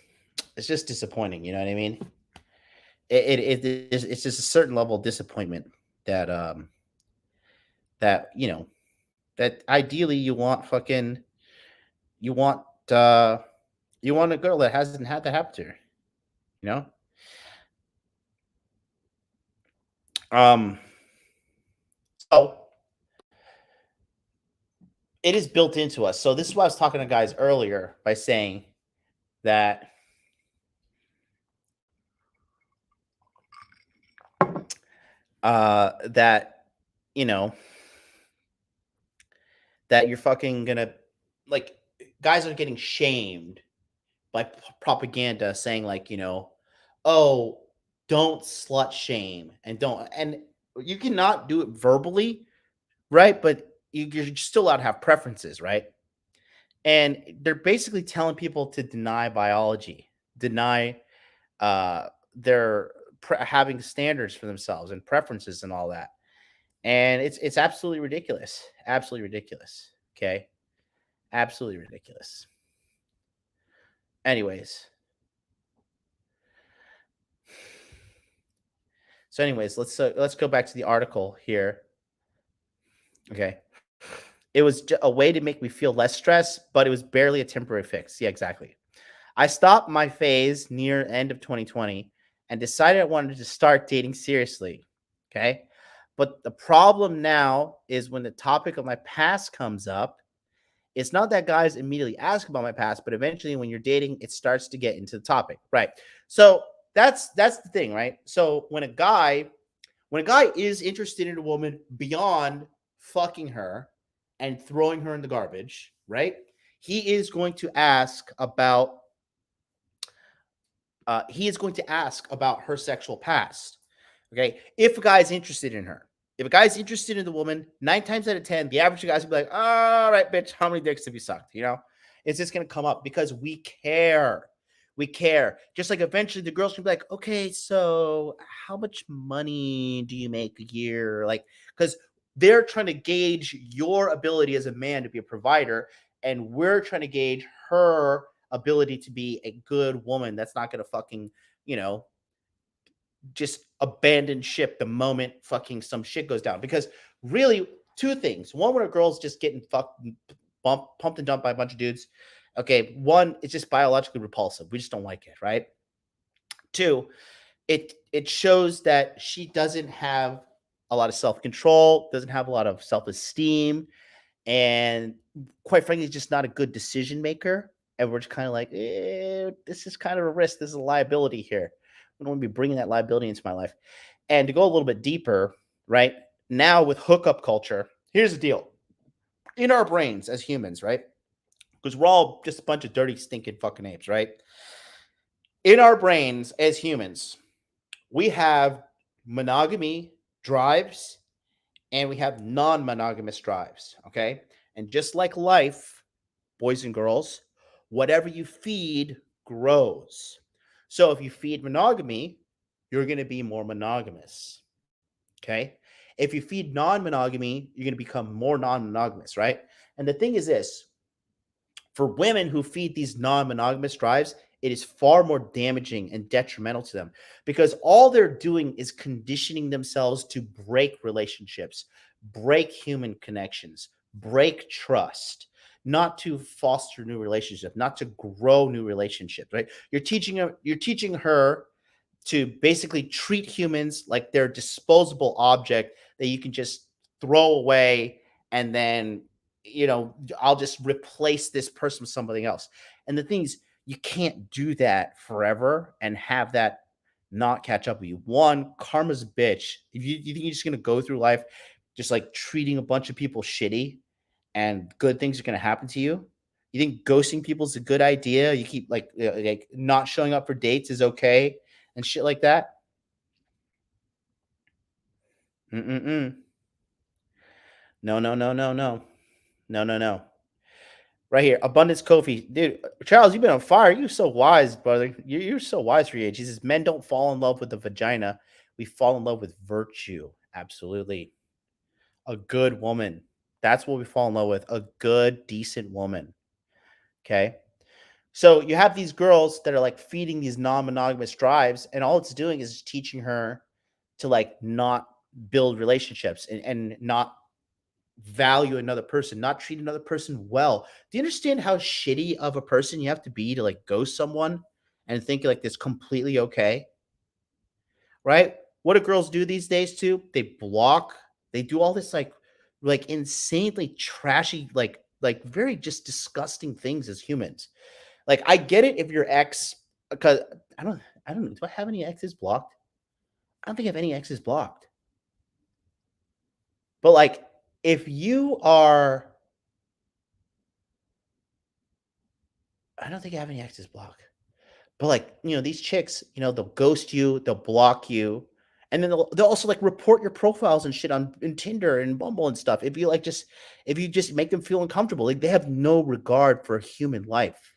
disappointing, you know what I mean? It's just a certain level of disappointment that that that ideally you want uh you want a girl that hasn't had that happen to her, you know? Um so it is built into us. So this is why I was talking to guys earlier by saying that that you know that you're fucking gonna like guys are getting shamed by propaganda saying like oh, don't slut shame and don't, and you cannot do it verbally, right? But you're still allowed to have preferences, right? And they're basically telling people to deny biology, deny their having standards for themselves and preferences and all that. And it's absolutely ridiculous. Absolutely ridiculous. Okay. Absolutely ridiculous. Anyways. So anyways, let's go back to the article here. Okay. It was a way to make me feel less stressed, but it was barely a temporary fix. Yeah, exactly. I stopped my phase near end of 2020 and decided I wanted to start dating seriously. Okay. But the problem now is when the topic of my past comes up, it's not that guys immediately ask about my past, but eventually when you're dating, it starts to get into the topic. Right. So that's the thing, right? So when a guy is interested in a woman beyond fucking her and throwing her in the garbage, right? He is going to ask about her sexual past. Okay. If a guy's interested in her, if a guy's interested in the woman, 9 times out of 10, the average guy's gonna be like, all right, bitch, how many dicks have you sucked? It's just gonna come up because we care. We care. Just like eventually the girls can be like, okay, so how much money do you make a year? Like, because they're trying to gauge your ability as a man to be a provider, and we're trying to gauge her ability to be a good woman that's not gonna fucking, just abandon ship the moment fucking some shit goes down. Because really, two things. One, when a girl's just getting pumped and dumped by a bunch of dudes. Okay, one, it's just biologically repulsive. We just don't like it, right? Two, it shows that she doesn't have a lot of self-control, doesn't have a lot of self-esteem, and quite frankly, is just not a good decision maker. And we're just kind of like, this is kind of a risk. This is a liability here. I don't want to be bringing that liability into my life. And to go a little bit deeper, right? Now with hookup culture, here's the deal. In our brains as humans, right? Because we're all just a bunch of dirty, stinking fucking apes, right? In our brains as humans, we have monogamy drives and we have non-monogamous drives, okay? And just like life, boys and girls, whatever you feed grows. So if you feed monogamy, you're going to be more monogamous. Okay. If you feed non-monogamy, you're going to become more non-monogamous, right? And the thing is this, for women who feed these non-monogamous drives, it is far more damaging and detrimental to them because all they're doing is conditioning themselves to break relationships, break human connections, break trust, not to foster new relationships, not to grow new relationships, right? You're teaching her to basically treat humans like they're a disposable object that you can just throw away, and then I'll just replace this person with somebody else. And the thing is, you can't do that forever and have that not catch up with you. One, karma's a bitch. If you think you're just gonna go through life just like treating a bunch of people shitty and good things are gonna happen to you, you think ghosting people is a good idea? You keep like not showing up for dates is okay and shit like that? Mm-mm-mm. No, no, no, no, no. No, no, no. Right here, Abundance Kofi. Dude, Charles, you've been on fire. You're so wise, brother. You're so wise for your age. He says, men don't fall in love with the vagina. We fall in love with virtue. Absolutely. A good woman. That's what we fall in love with. A good, decent woman. Okay. So you have these girls that are like feeding these non-monogamous drives, and all it's doing is teaching her to like not build relationships and not value another person, not treat another person well. Do you understand how shitty of a person you have to be to like ghost someone and think like this completely okay? Right? What do girls do these days too? They block, they do all this like insanely trashy, like very just disgusting things as humans. Like I get it if your ex, because I don't know. Do I have any exes blocked? I don't think I have any exes blocked. But like if you are, I don't think I have any exes blocked. But like, these chicks, they'll ghost you, they'll block you, and then they'll also like report your profiles and shit on in Tinder and Bumble and stuff. If you just make them feel uncomfortable, like they have no regard for human life.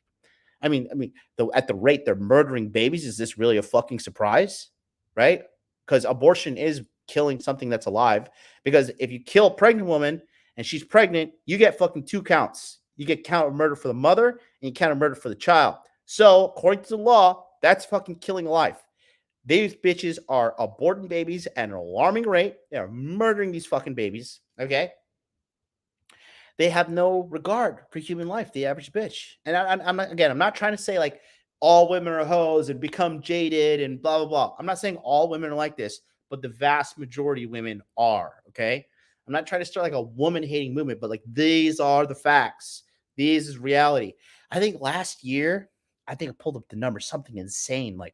At the rate they're murdering babies, is this really a fucking surprise? Right? Because abortion is killing something that's alive. Because if you kill a pregnant woman and she's pregnant, you get fucking 2 counts. You get count of murder for the mother and you count of murder for the child. So, according to the law, that's fucking killing a life. These bitches are aborting babies at an alarming rate. They're murdering these fucking babies. Okay? They have no regard for human life, the average bitch. And I'm not trying to say like all women are hoes and become jaded and blah, blah, blah. I'm not saying all women are like this, but the vast majority of women are. Okay? I'm not trying to start like a woman hating movement, but like these are the facts. This is reality. I think last year, I pulled up the number, something insane, like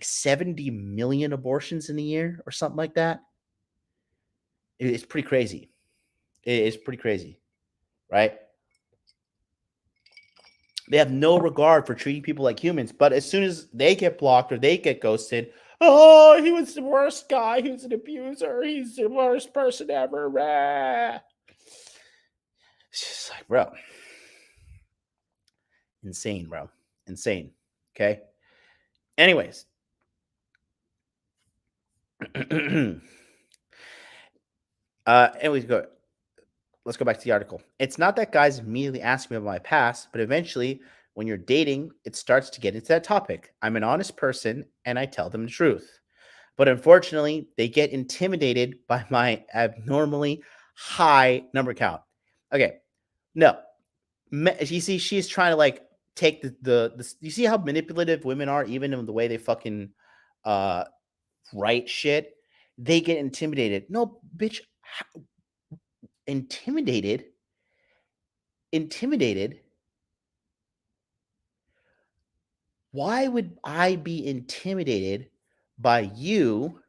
70 million abortions in a year or something like that. It's pretty crazy. It's pretty crazy, right? They have no regard for treating people like humans, but as soon as they get blocked or they get ghosted, oh, he was the worst guy. He was an abuser. He's the worst person ever. It's just like, bro. Insane, bro. Insane. Okay. Anyways. Anyways, let's go back to the article. It's not that guys immediately ask me about my past, but eventually, when you're dating, it starts to get into that topic. I'm an honest person and I tell them the truth. But unfortunately, they get intimidated by my abnormally high number count. Okay. No. You see, she's trying to like take the you see how manipulative women are, even in the way they fucking write shit? They get intimidated. No, bitch. Intimidated? Intimidated? Why would I be intimidated by you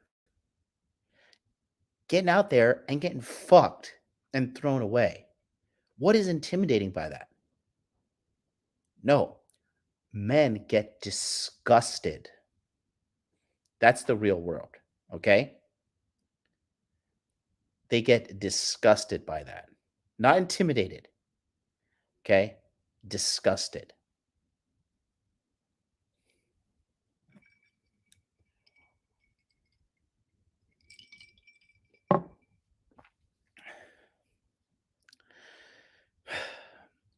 getting out there and getting fucked and thrown away? What is intimidating by that? No, men get disgusted. That's the real world, okay? They get disgusted by that. Not intimidated, okay? Disgusted.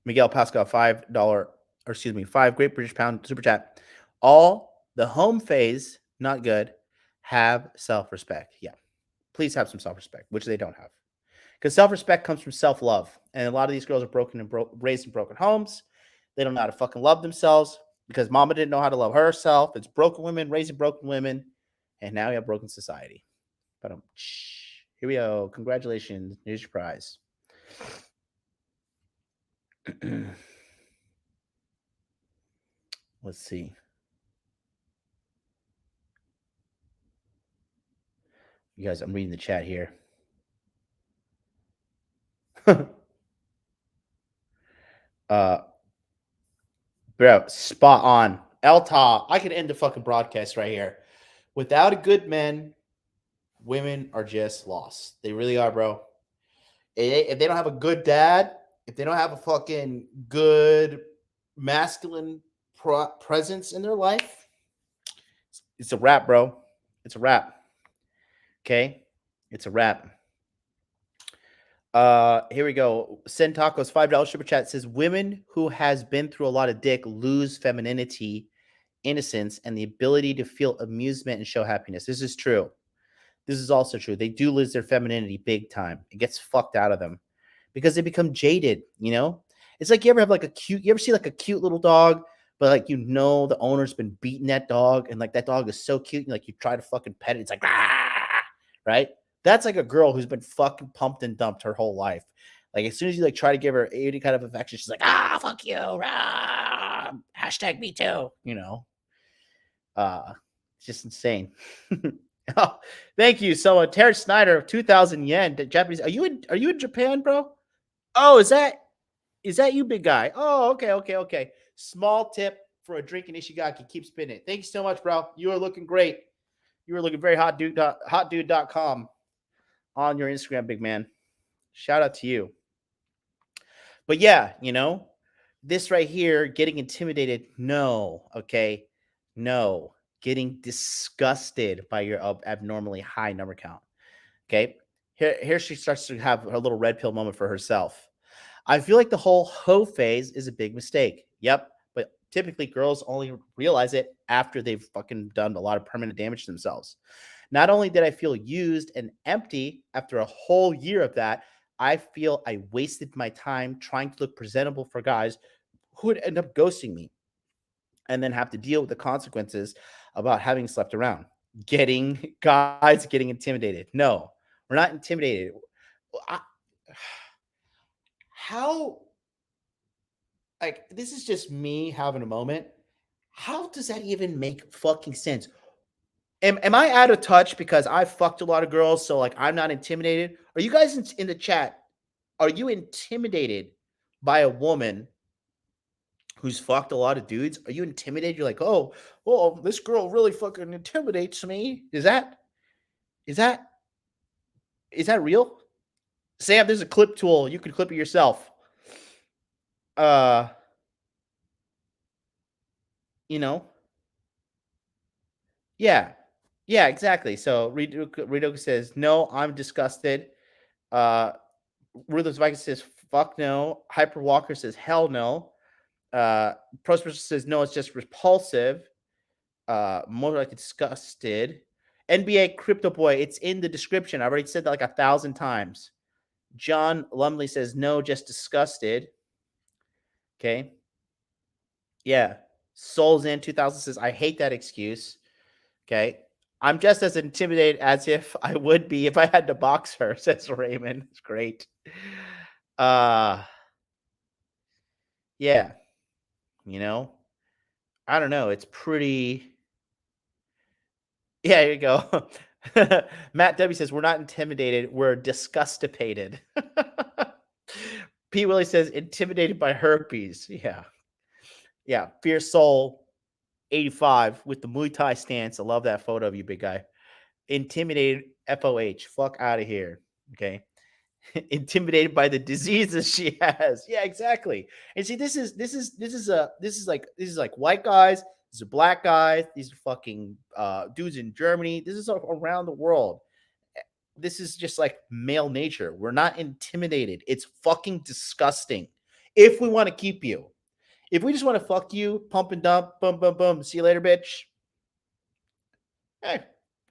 Miguel Pascal, $5, or excuse me, 5 Great British Pound super chat. All the home phase, not good, have self-respect. Yeah. Please have some self-respect, which they don't have. Because self-respect comes from self-love. And a lot of these girls are raised in broken homes. They don't know how to fucking love themselves. because mama didn't know how to love herself. It's broken women raising broken women, and now we have broken society. But here we go. Congratulations. Here's your prize. Let's see. You guys, I'm reading the chat here. Bro, spot on. Elta, I could end the fucking broadcast right here. Without a good man, women are just lost. They really are, bro. If they don't have a good dad, if they don't have a fucking good masculine presence in their life, it's a wrap, bro. It's a wrap. Okay? It's a wrap. Here we go. Send Tacos $5 super chat says women who has been through a lot of dick lose femininity, innocence, and the ability to feel amusement and show happiness. This is true. This is also true. They do lose their femininity big time. It gets fucked out of them because they become jaded, you know? It's like you ever see like a cute little dog, but like the owner's been beating that dog, and like that dog is so cute, and like you try to fucking pet it, it's like right? That's like a girl who's been fucking pumped and dumped her whole life. Like as soon as you like try to give her any kind of affection, she's like, fuck you, hashtag me too, it's just insane. Oh, thank you. So Terry Snyder, 2,000 yen, Japanese. Are you in Japan, bro? Oh, is that you, big guy? Oh, okay. Small tip for a drink in Ishigaki. Keep spinning. Thank you so much, bro. You are looking great. You are looking very hotdude.com on your Instagram, big man. Shout out to you. But yeah, this right here, getting intimidated. No, okay. No. Getting disgusted by your abnormally high number count. Okay. Here she starts to have her little red pill moment for herself. I feel like the whole hoe phase is a big mistake. Yep. But typically girls only realize it after they've fucking done a lot of permanent damage to themselves. Not only did I feel used and empty after a whole year of that, I feel I wasted my time trying to look presentable for guys who would end up ghosting me and then have to deal with the consequences about having slept around. Guys getting intimidated. No, we're not intimidated. How, like, this is just me having a moment. How does that even make fucking sense? Am I out of touch because I fucked a lot of girls, so like I'm not intimidated? Are you guys in the chat? Are you intimidated by a woman who's fucked a lot of dudes? Are you intimidated? You're like, oh, this girl really fucking intimidates me. Is that real? Sam, there's a clip tool. You can clip it yourself. Yeah. Yeah, exactly. So Ridoku says, no, I'm disgusted. Ruthless Viking says, fuck no. Hyper Walker says, hell no. Prosperous says, no, it's just repulsive. More like disgusted. NBA Crypto Boy, it's in the description. I already said that like 1,000 times. John Lumley says, no, just disgusted. Okay. Yeah. Souls in 2000 says, I hate that excuse. Okay. I'm just as intimidated as if I would be if I had to box her, says Raymond. It's great. Yeah. I don't know. It's pretty. Yeah, here you go. Matt W says, we're not intimidated. We're disgustipated. P. Willie says, intimidated by herpes. Yeah. Yeah. Fierce Soul 85 with the Muay Thai stance. I love that photo of you, big guy. Intimidated FOH. Fuck out of here. Okay. Intimidated by the diseases she has. Yeah, exactly. And see, this is like white guys, these are black guys, these are fucking dudes in Germany. This is around the world. This is just like male nature. We're not intimidated. It's fucking disgusting. If we want to keep you, if we just want to fuck you, pump and dump, boom, boom, boom, see you later, bitch. Hey,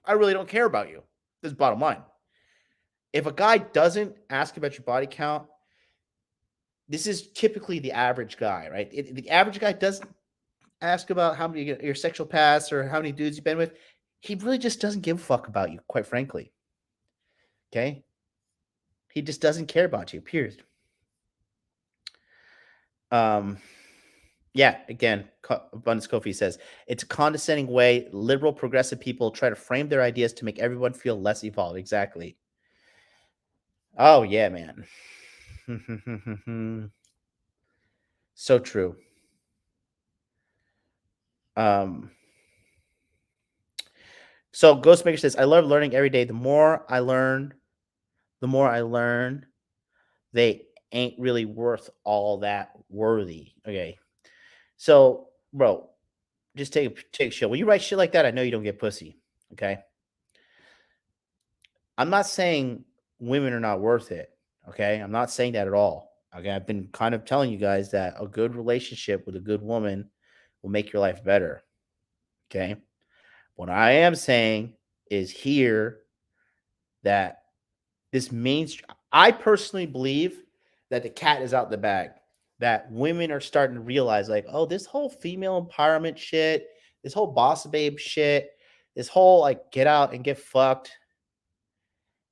I really don't care about you. This is bottom line. If a guy doesn't ask about your body count, this is typically the average guy, right? The average guy doesn't ask about how many your sexual past or how many dudes you've been with, he really just doesn't give a fuck about you, quite frankly. Okay? He just doesn't care about you, period. Yeah, again, Abundance Kofi says it's a condescending way liberal progressive people try to frame their ideas to make everyone feel less evolved. Exactly. Oh yeah, man. So true. So Ghostmaker says, I love learning every day. The more I learn, they ain't really worth all that worthy. Okay. So, bro, just take a shit. When you write shit like that, I know you don't get pussy. Okay. I'm not saying women are not worth it. Okay. I'm not saying that at all. Okay. I've been kind of telling you guys that a good relationship with a good woman will make your life better. Okay. What I am saying is here that this mainstream, I personally believe that the cat is out the bag. That women are starting to realize, like, oh, this whole female empowerment shit, this whole boss babe shit, this whole like get out and get fucked,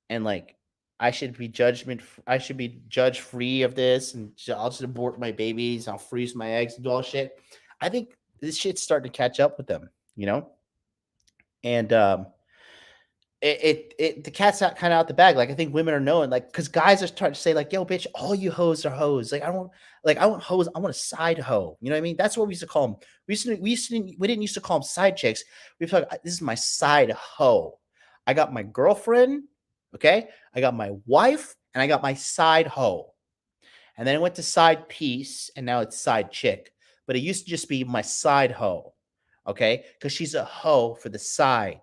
and like I should be judge free of this, and I'll just abort my babies, I'll freeze my eggs and do all shit. I think this shit's starting to catch up with them, you know, and the cat's out kind of out the bag. Like I think women are knowing, like, because guys are starting to say, like, yo, bitch, all you hoes are hoes. Like I want hoes. I want a side hoe. You know what I mean? That's what we used to call them. We didn't used to call them side chicks. We thought this is my side hoe. I got my girlfriend. Okay, I got my wife, and I got my side hoe. And then it went to side piece, and now it's side chick. But it used to just be my side hoe. Okay, because she's a hoe for the side.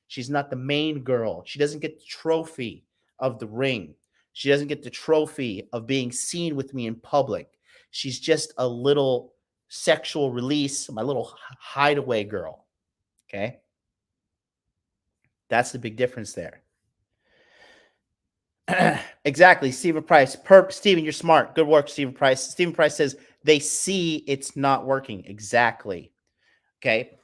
She's not the main girl. She doesn't get the trophy of the ring. She doesn't get the trophy of being seen with me in public. She's just a little sexual release, my little hideaway girl. Okay. That's the big difference there. Exactly. Stephen Price. Stephen, you're smart. Good work, Stephen Price. Stephen Price says they see it's not working. Exactly. Okay.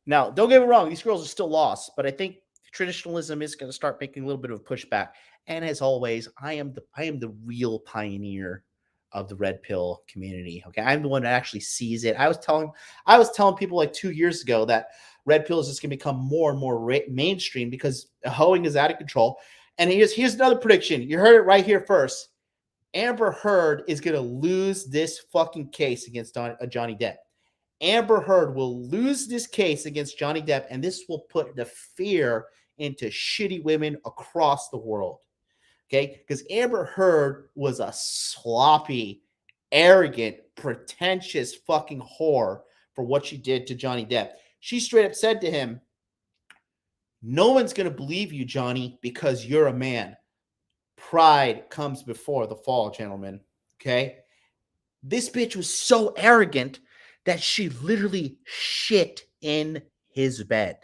Now, don't get me wrong, these girls are still lost, but I think traditionalism is going to start making a little bit of a pushback. And as always, I am the real pioneer of the red pill community. Okay, I'm the one that actually sees it. I was telling people like 2 years ago that red pill is just going to become more and more mainstream because hoeing is out of control. And here's another prediction. You heard it right here first. Amber Heard is going to lose this fucking case against Johnny Depp. Amber Heard will lose this case against Johnny Depp, and this will put the fear into shitty women across the world. Okay? Because Amber Heard was a sloppy, arrogant, pretentious fucking whore for what she did to Johnny Depp. She straight up said to him, no one's going to believe you, Johnny, because you're a man. Pride comes before the fall, gentlemen. Okay? This bitch was so arrogant that she literally shit in his bed.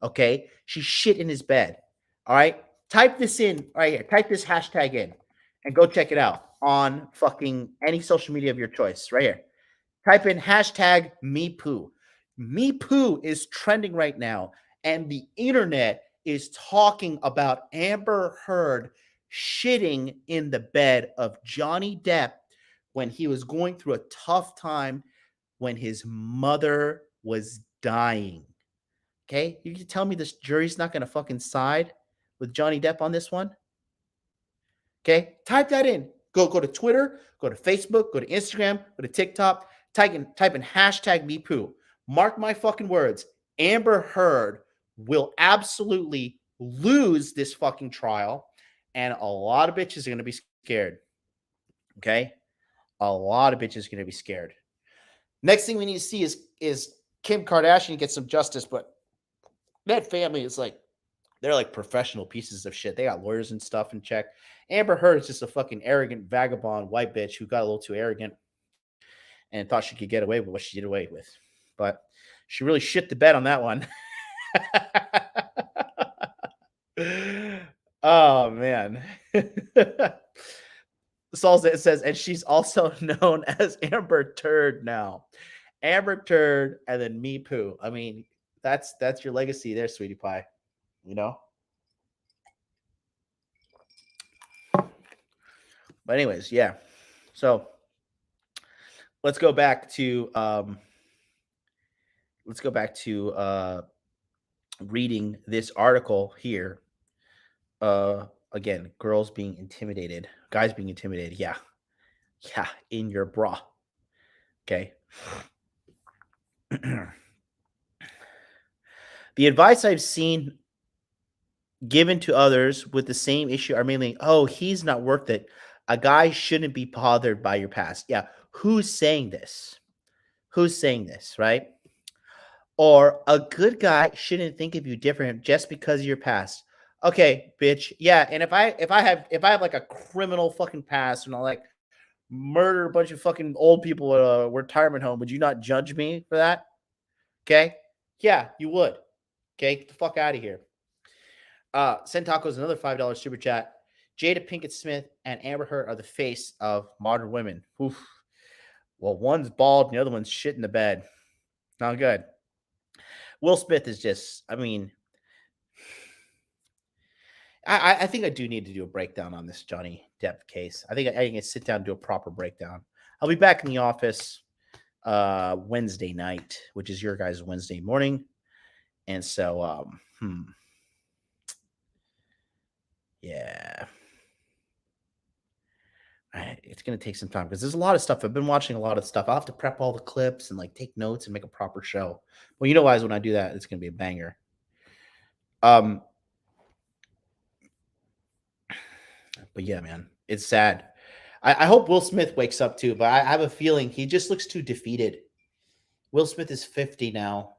Okay? She shit in his bed. All right? Type this in right here. Type this hashtag in and go check it out on fucking any social media of your choice. Right here. Type in hashtag me poo. Me poo is trending right now, and the internet is talking about Amber Heard shitting in the bed of Johnny Depp when he was going through a tough time when his mother was dying. Okay? You can tell me this jury's not going to fucking side with Johnny Depp on this one? Okay? Type that in. Go to Twitter, go to Facebook, go to Instagram, go to TikTok, type in hashtag MePoo. Mark my fucking words. Amber Heard will absolutely lose this fucking trial, and a lot of bitches are going to be scared. Okay? A lot of bitches are going to be scared. Next thing we need to see is Kim Kardashian get some justice, but that family is like, they're like professional pieces of shit. They got lawyers and stuff in check. Amber Heard is just a fucking arrogant vagabond white bitch who got a little too arrogant and thought she could get away with what she did away with. But she really shit the bed on that one. Oh man. Saul says, and she's also known as Amber Turd now. Amber turd, and then me poo. I mean, that's your legacy there, sweetie pie. You know. But anyways, yeah. So let's go back to reading this article here. Again, girls being intimidated, guys being intimidated. Yeah, yeah, in your bra. Okay. The advice I've seen given to others with the same issue are mainly, oh, he's not worth it. A guy shouldn't be bothered by your past. Yeah. Who's saying this? Who's saying this, right? Or a good guy shouldn't think of you different just because of your past. Okay, bitch. Yeah, and if I have like a criminal fucking past and I like murder a bunch of fucking old people at a retirement home, would you not judge me for that? Okay? Yeah, you would. Okay, get the fuck out of here. Send Tacos another $5 super chat. Jada Pinkett Smith and Amber Heard are the face of modern women. Oof. Well, one's bald and the other one's shit in the bed. Not good. Will Smith is just, I mean, I think I do need to do a breakdown on this Johnny Depp case. I think I can sit down and do a proper breakdown. I'll be back in the office Wednesday night, which is your guys' Wednesday morning. And so, yeah. It's going to take some time because there's a lot of stuff. I've been watching a lot of stuff. I'll have to prep all the clips and like take notes and make a proper show. Well, you know, guys, when I do that, it's going to be a banger. But yeah, man, it's sad. I hope Will Smith wakes up too, but I have a feeling he just looks too defeated. Will Smith is 50 now.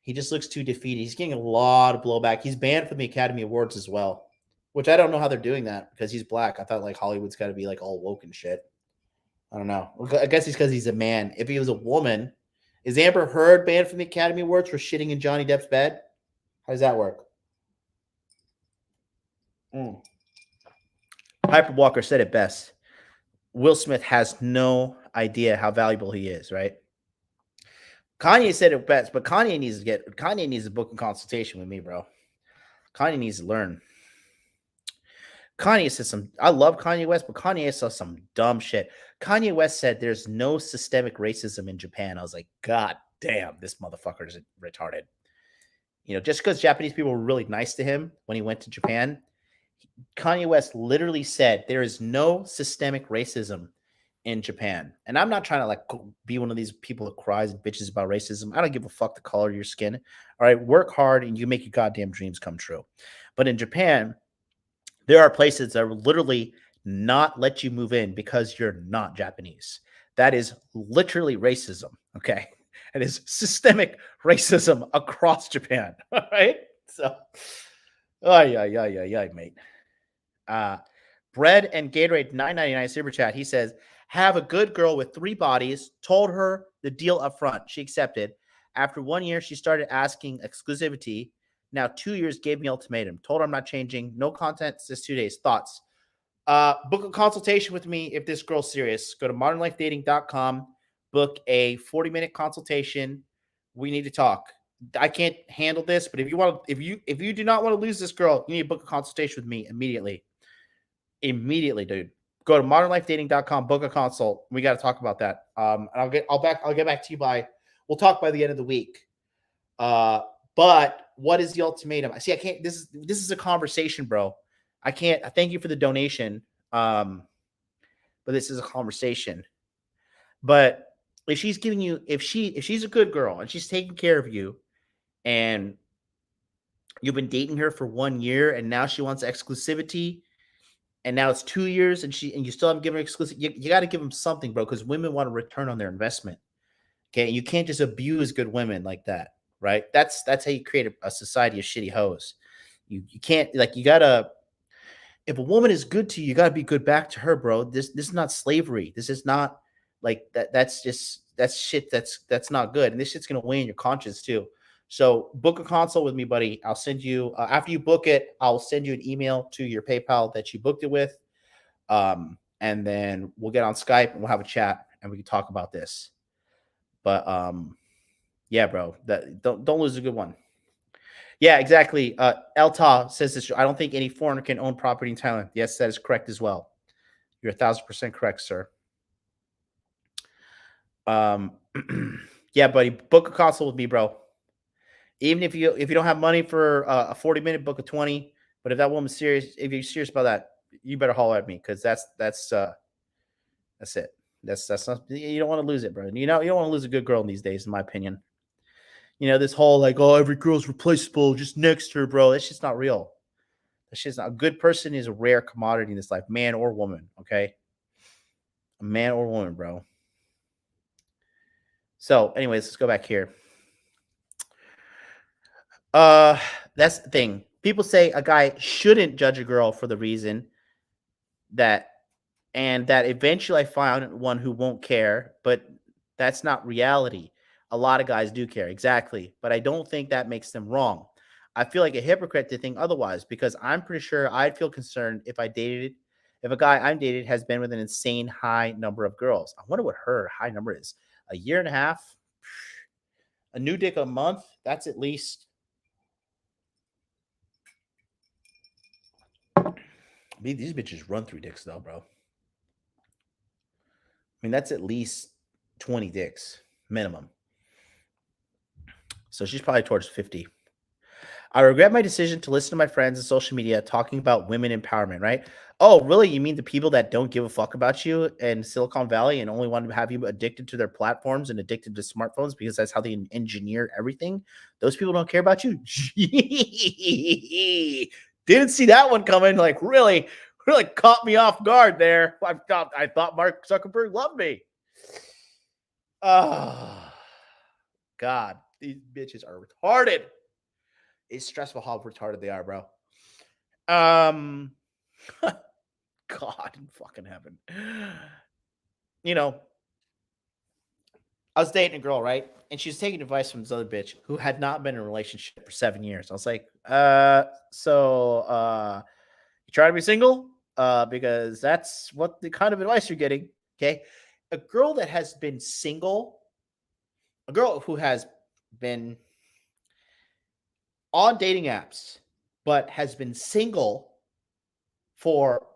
He just looks too defeated. He's getting a lot of blowback. He's banned from the Academy Awards as well, which I don't know how they're doing that because he's black. I thought like Hollywood's got to be like all woke and shit. I don't know. I guess it's because he's a man. If he was a woman, is Amber Heard banned from the Academy Awards for shitting in Johnny Depp's bed? How does that work? Piper Walker said it best. Will Smith has no idea how valuable he is, right? Kanye said it best, but Kanye needs to book a consultation with me, bro. Kanye needs to learn. Kanye said I love Kanye West, but Kanye said some dumb shit. Kanye West said there's no systemic racism in Japan. I was like, God damn, this motherfucker is retarded. You know, just because Japanese people were really nice to him when he went to Japan, Kanye West literally said there is no systemic racism in Japan. And I'm not trying to like be one of these people that cries and bitches about racism. I don't give a fuck the color of your skin. All right, work hard and you make your goddamn dreams come true. But in Japan, there are places that will literally not let you move in because you're not Japanese. That is literally racism. Okay. It is systemic racism across Japan. All right. So, yeah, mate. Bread and Gatorade $9.99 super chat. He says, have a good girl with 3 bodies. Told her the deal up front. She accepted. After 1 year, she started asking exclusivity. Now 2 years, gave me ultimatum. Told her I'm not changing. No content since 2 days. Thoughts? Book a consultation with me if this girl's serious. Go to modernlifedating.com. Book a 40-minute consultation. We need to talk. I can't handle this, but if you do not want to lose this girl, you need to book a consultation with me immediately. Immediately, dude. Go to modernlifedating.com, book a consult. We got to talk about that. And I'll get back to you we'll talk by the end of the week. But what is the ultimatum? See, I can't, this is a conversation, bro. I thank you for the donation. But this is a conversation. But if she's giving you, if she's a good girl and she's taking care of you and you've been dating her for 1 year and now she wants exclusivity and now it's 2 years and you still haven't given her exclusive, you got to give them something, bro, because women want a return on their investment. Okay. You can't just abuse good women like that. Right. That's how you create a society of shitty hoes. You can't, like, you gotta, if a woman is good to you, you gotta be good back to her, bro. This is not slavery. This is not like that. That's shit. That's not good. And this shit's gonna weigh in your conscience too. So book a consult with me, buddy. I'll send you after you book it. I'll send you an email to your PayPal that you booked it with, and then we'll get on Skype and we'll have a chat and we can talk about this. But yeah, bro, that don't lose a good one. Yeah, exactly. Elta says this. I don't think any foreigner can own property in Thailand. Yes, that is correct as well. You're 1,000% correct, sir. Um, yeah, buddy, book a consult with me, bro. Even if you don't have money for a 40-minute, book a 20. But if that woman's serious, if you're serious about that, you better holler at me because that's it. That's not, you don't want to lose it, bro. You know you don't want to lose a good girl in these days, in my opinion. You know, this whole like, oh, every girl's replaceable, just next to her, bro. That's just not real. That's just not, a good person is a rare commodity in this life, man or woman. Okay, a man or woman, bro. So, anyways, let's go back here. Uh, that's the thing. People say a guy shouldn't judge a girl for the reason that, and that eventually I found one who won't care, but that's not reality. A lot of guys do care, exactly, but I don't think that makes them wrong. I feel like a hypocrite to think otherwise because I'm pretty sure I'd feel concerned if a guy I'm dated has been with an insane high number of girls. I wonder what her high number is. A year and a half, a new dick a month. That's at least. I mean, these bitches run through dicks though, bro. I mean, that's at least 20 dicks minimum. So she's probably towards 50. I regret my decision to listen to my friends on social media talking about women empowerment, right? Oh, really? You mean the people that don't give a fuck about you in Silicon Valley and only want to have you addicted to their platforms and addicted to smartphones because that's how they engineer everything? Those people don't care about you? Didn't see that one coming. Like, really caught me off guard there. I thought Mark Zuckerberg loved me. Oh, God. These bitches are retarded. It's stressful how retarded they are, bro. God in fucking heaven. You know, I was dating a girl, right? And she was taking advice from this other bitch who had not been in a relationship for 7 years. I was like, you try to be single? Because that's what the kind of advice you're getting. Okay. A girl that has been single, a girl who has been on dating apps, but has been single for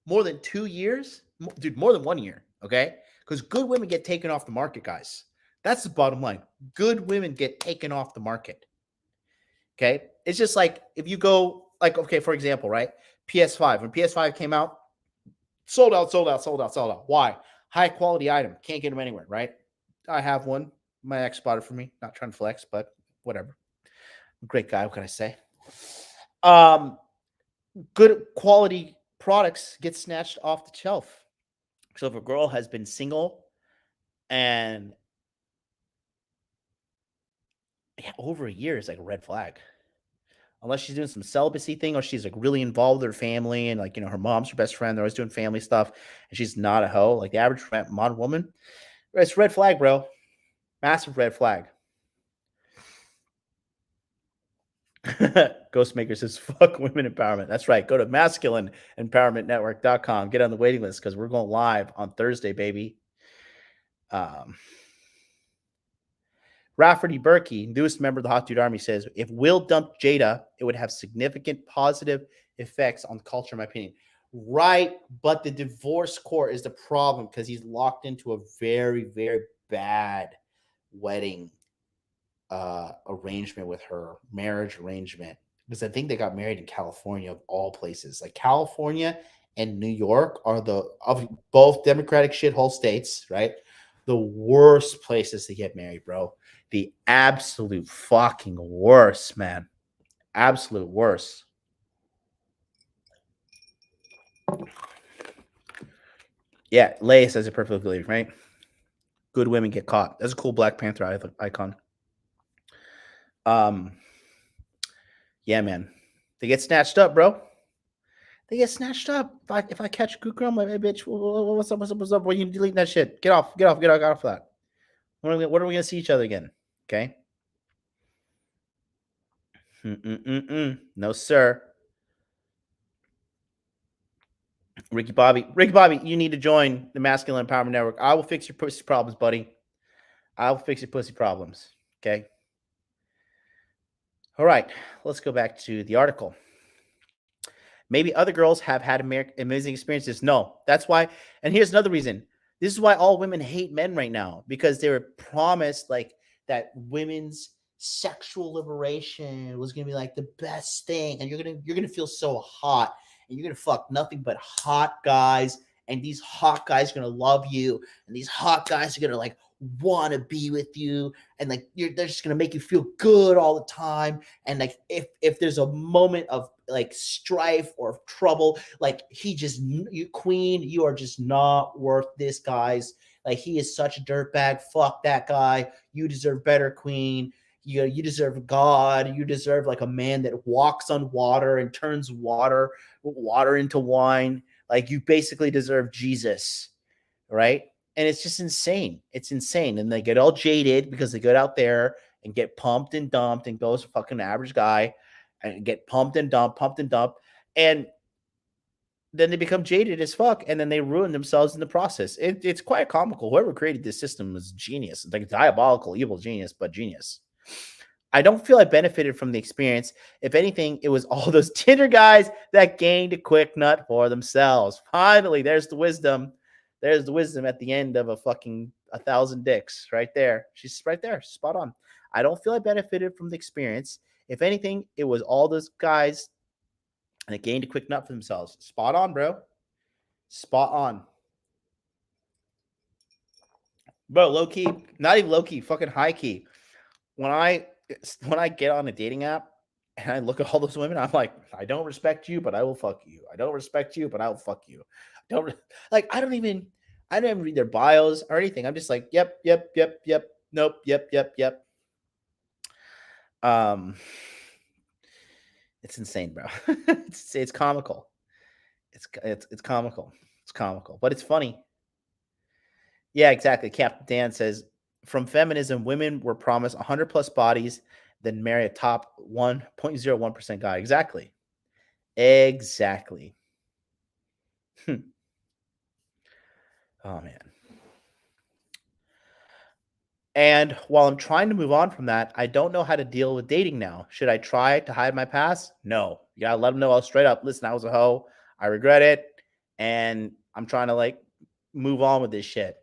more than 2 years, dude, more than 1 year. Okay. Because good women get taken off the market, guys. That's the bottom line. Good women get taken off the market. Okay. It's just like if you go, like, okay, for example, right? PS5. When PS5 came out, sold out, sold out, sold out, sold out. Why? High quality item. Can't get them anywhere, right? I have one. My ex bought it for me. Not trying to flex, but whatever. Great guy. What can I say? Good quality products get snatched off the shelf. So if a girl has been single and over a year is like a red flag. Unless she's doing some celibacy thing or she's like really involved with her family and like, her mom's her best friend. They're always doing family stuff and she's not a hoe. Like the average modern woman, it's red flag, bro. Massive red flag. Ghostmaker says, fuck women empowerment. That's right. Go to masculineempowermentnetwork.com. Get on the waiting list because we're going live on Thursday, baby. Rafferty Berkey, newest member of the Hot Dude Army, says, if Will dumped Jada, it would have significant positive effects on culture, in my opinion. Right, but the divorce court is the problem because he's locked into a very, very bad wedding arrangement with her, marriage arrangement. Because I think they got married in California, of all places. Like California and New York are of both Democratic shithole states, right? The worst places to get married, bro. The absolute fucking worst, man. Absolute worst. Yeah, Leia says it perfectly, right? Good women get caught. That's a cool Black Panther icon. Yeah, man. They get snatched up, bro. They get snatched up. If I catch a good girl, my bitch, what's up? What's up? Why you deleting that shit? Get off that. When are we gonna see each other again? Okay. No, sir. Ricky Bobby, you need to join the Masculine Empowerment Network. I will fix your pussy problems, buddy. I'll fix your pussy problems. Okay. All right. Let's go back to the article. Maybe other girls have had amazing experiences. No, that's why. And here's another reason. This is why all women hate men right now, because they were promised like that women's sexual liberation was gonna be like the best thing, and you're gonna feel so hot, and you're gonna fuck nothing but hot guys, and these hot guys are gonna love you, and these hot guys are gonna like want to be with you, and like they're just gonna make you feel good all the time, and like if there's a moment of like strife or trouble, like you queen, you are just not worth this, guys. Like he is such a dirtbag. Fuck that guy. You deserve better, queen. You deserve God. You deserve like a man that walks on water and turns water into wine. Like you basically deserve Jesus, right? And it's just insane. It's insane. And they get all jaded because they go out there and get pumped and dumped and goes fucking average guy and get pumped and dumped. And then they become jaded as fuck, and then they ruin themselves in the process. It's quite comical. Whoever created this system was genius. It's like diabolical, evil genius, but genius. I don't feel I benefited from the experience. If anything, it was all those Tinder guys that gained a quick nut for themselves. Finally, there's the wisdom. There's the wisdom at the end of a thousand dicks right there. She's right there. Spot on. I don't feel I benefited from the experience. If anything, it was all those guys and it gained a quick nut for themselves. Spot on, bro. Spot on. Bro, low key, not even low key, fucking high key. When I get on a dating app and I look at all those women, I'm like, I don't respect you, but I will fuck you. I don't respect you, but I will fuck you. I don't even read their bios or anything. I'm just like, yep. Nope, yep. Um It's insane, bro. It's comical. It's comical. It's comical, but it's funny. Yeah, exactly. Captain Dan says, from feminism, women were promised 100 plus bodies, then marry a top 1.01% guy. Exactly. Exactly. Oh, man. And while I'm trying to move on from that, I don't know how to deal with dating now. Should I try to hide my past? No. You gotta let them know straight up. Listen, I was a hoe. I regret it. And I'm trying to like move on with this shit.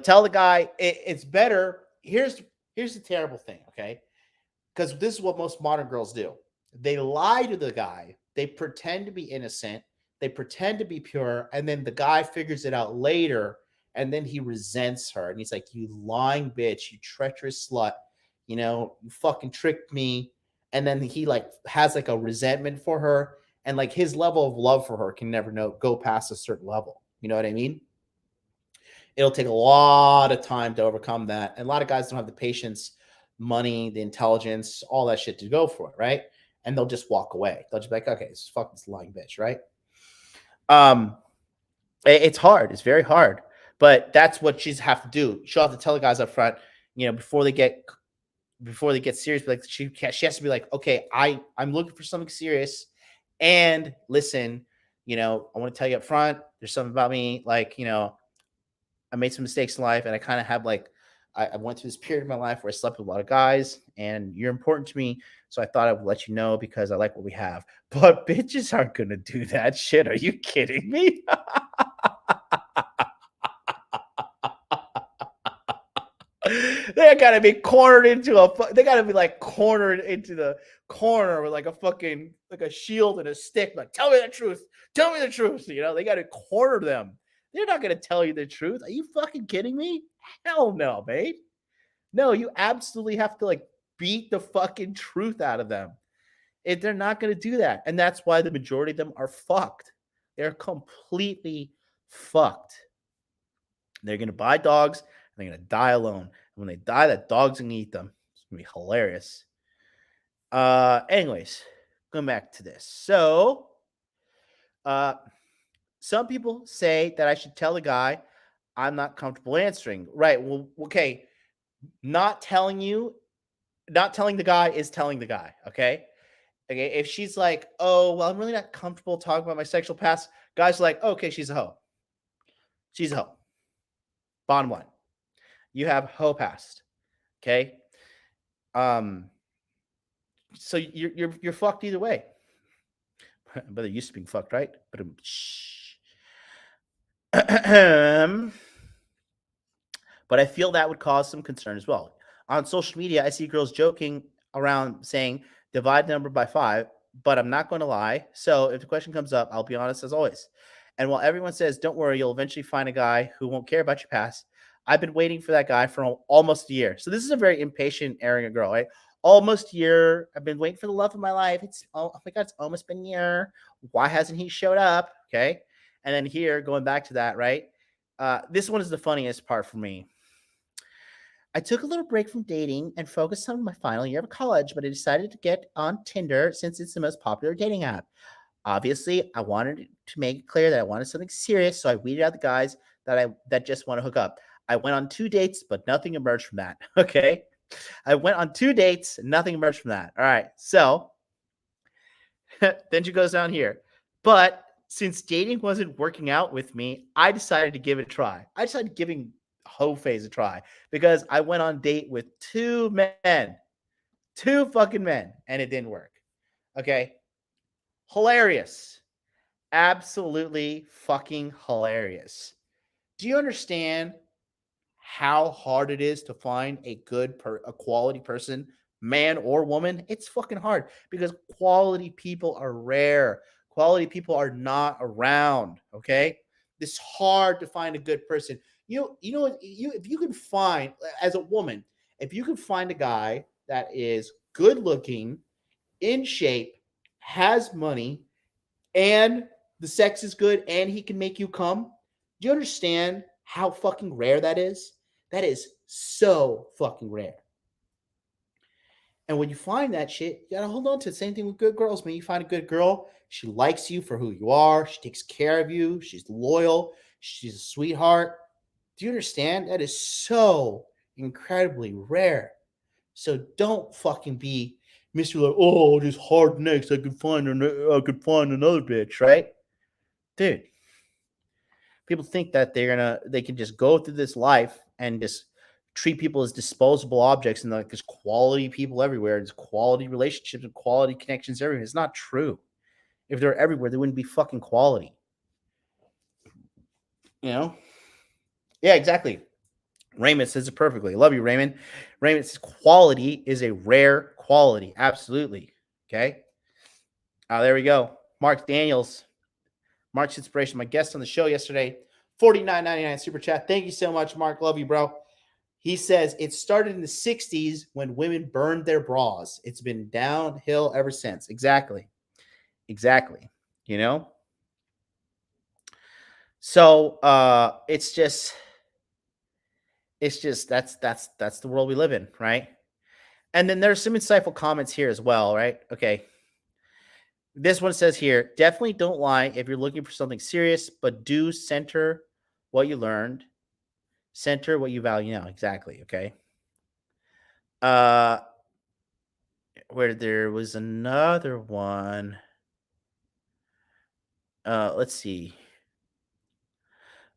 Tell the guy it's better. Here's the terrible thing, okay? Because this is what most modern girls do. They lie to the guy. They pretend to be innocent. They pretend to be pure, and then the guy figures it out later, and then he resents her, and he's like, "You lying bitch, you treacherous slut, you fucking tricked me." And then he like has like a resentment for her, and like his level of love for her can never go past a certain level. You know what I mean? It'll take a lot of time to overcome that. And a lot of guys don't have the patience, money, the intelligence, all that shit to go for it, right? And they'll just walk away. They'll just be like, okay, fuck this lying bitch, right? It's hard. It's very hard. But that's what she's have to do. She'll have to tell the guys up front, before they get serious. Like she has to be like, okay, I'm looking for something serious. And listen, I want to tell you up front, there's something about me, like, I made some mistakes in life, and I kind of have like, I went through this period of my life where I slept with a lot of guys, and you're important to me. So I thought I would let you know because I like what we have. But bitches aren't going to do that shit. Are you kidding me? They gotta be cornered into they gotta be like cornered into the corner with like a fucking, like a shield and a stick. Like, tell me the truth. Tell me the truth. They gotta corner them. They're not gonna tell you the truth. Are you fucking kidding me? Hell no, mate. No, you absolutely have to like beat the fucking truth out of them. They're not gonna do that. And that's why the majority of them are fucked. They're completely fucked. They're gonna buy dogs and they're gonna die alone. And when they die, that dog's gonna eat them. It's gonna be hilarious. Anyways, going back to this. So, some people say that I should tell the guy I'm not comfortable answering. Right. Well, okay. Not telling the guy is telling the guy. Okay. Okay. If she's like, oh, well, I'm really not comfortable talking about my sexual past, guys are like, okay, she's a hoe. She's a hoe. Bottom line. you have hoe passed. Okay. So you're fucked either way. But they're used to being fucked, right? But but I feel that would cause some concern as well. On social media, I see girls joking around saying divide the number by 5, but I'm not going to lie. So if the question comes up, I'll be honest as always. And while everyone says, don't worry, you'll eventually find a guy who won't care about your past, I've been waiting for that guy for almost a year. So this is a very impatient, arrogant girl, right? Almost a year. I've been waiting for the love of my life. Oh my God, it's almost been a year. Why hasn't he showed up? Okay. And then here, going back to that, right? This one is the funniest part for me. I took a little break from dating and focused on my final year of college, but I decided to get on Tinder since it's the most popular dating app. Obviously, I wanted to make it clear that I wanted something serious, so I weeded out the guys that just want to hook up. I went on 2 dates, but nothing emerged from that. Okay. I went on 2 dates, nothing emerged from that. All right. So then she goes down here. But since dating wasn't working out with me, I decided to give it a try. I decided giving hoe phase a try because I went on date with 2 men, 2 fucking men, and it didn't work. Okay. Hilarious. Absolutely fucking hilarious. Do you understand how hard it is to find a a quality person, man or woman? It's fucking hard because quality people are rare. Quality people are not around. Okay, it's hard to find a good person. If you can find as a woman, if you can find a guy that is good looking, in shape, has money, and the sex is good, and he can make you come. Do you understand how fucking rare that is? That is so fucking rare. And when you find that shit, you gotta hold on to it. Same thing with good girls, man. You find a good girl, she likes you for who you are, she takes care of you, she's loyal, she's a sweetheart. Do you understand? That is so incredibly rare. So don't fucking be Mr. Like, oh, just hard necks. I could find another bitch, right? Dude, people think that they can just go through this life and just treat people as disposable objects and like there's quality people everywhere, there's quality relationships and quality connections everywhere. It's not true. If they're everywhere, they wouldn't be fucking quality. You know? Yeah, exactly. Raymond says it perfectly. Love you, Raymond. Raymond says quality is a rare quality. Absolutely. Okay. There we go. Mark Daniels, Mark's inspiration, my guest on the show yesterday. $49.99 super chat. Thank you so much, Mark. Love you, bro. He says it started in the 60s when women burned their bras. It's been downhill ever since. Exactly. Exactly. You know? So it's just that's the world we live in, right? And then there's some insightful comments here as well, right? Okay. This one says here, definitely don't lie if you're looking for something serious, but do center what you learned, center what you value now. Exactly. Okay. Uh where there was another one. Let's see.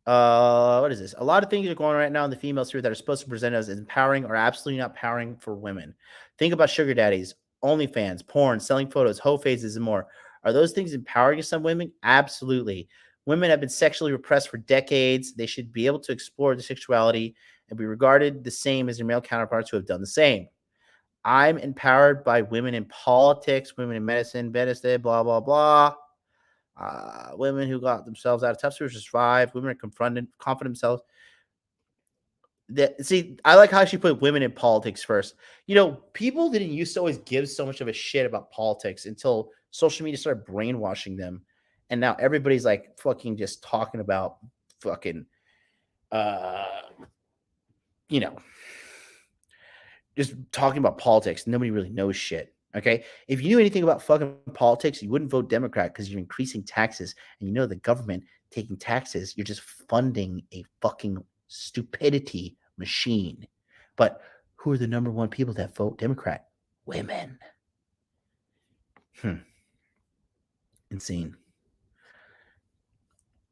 What is this? A lot of things are going on right now in the female sphere that are supposed to present as empowering or absolutely not empowering for women. Think about sugar daddies, OnlyFans, porn, selling photos, hoe phases, and more. Are those things empowering to some women? Absolutely. Women have been sexually repressed for decades. They should be able to explore their sexuality and be regarded the same as their male counterparts who have done the same. I'm empowered by women in politics, women in medicine, blah, blah, blah. Women who got themselves out of tough situations survived. Women are confident themselves. See, I like how she put women in politics first. You know, people didn't used to always give so much of a shit about politics until social media started brainwashing them, and now everybody's like fucking just talking about fucking, uh, you know, just talking about politics. Nobody really knows shit. Okay. If you knew anything about fucking politics, you wouldn't vote Democrat because you're increasing taxes. And you know the government taking taxes, you're just funding a fucking stupidity machine. But who are the number one people that vote Democrat? Women. Insane.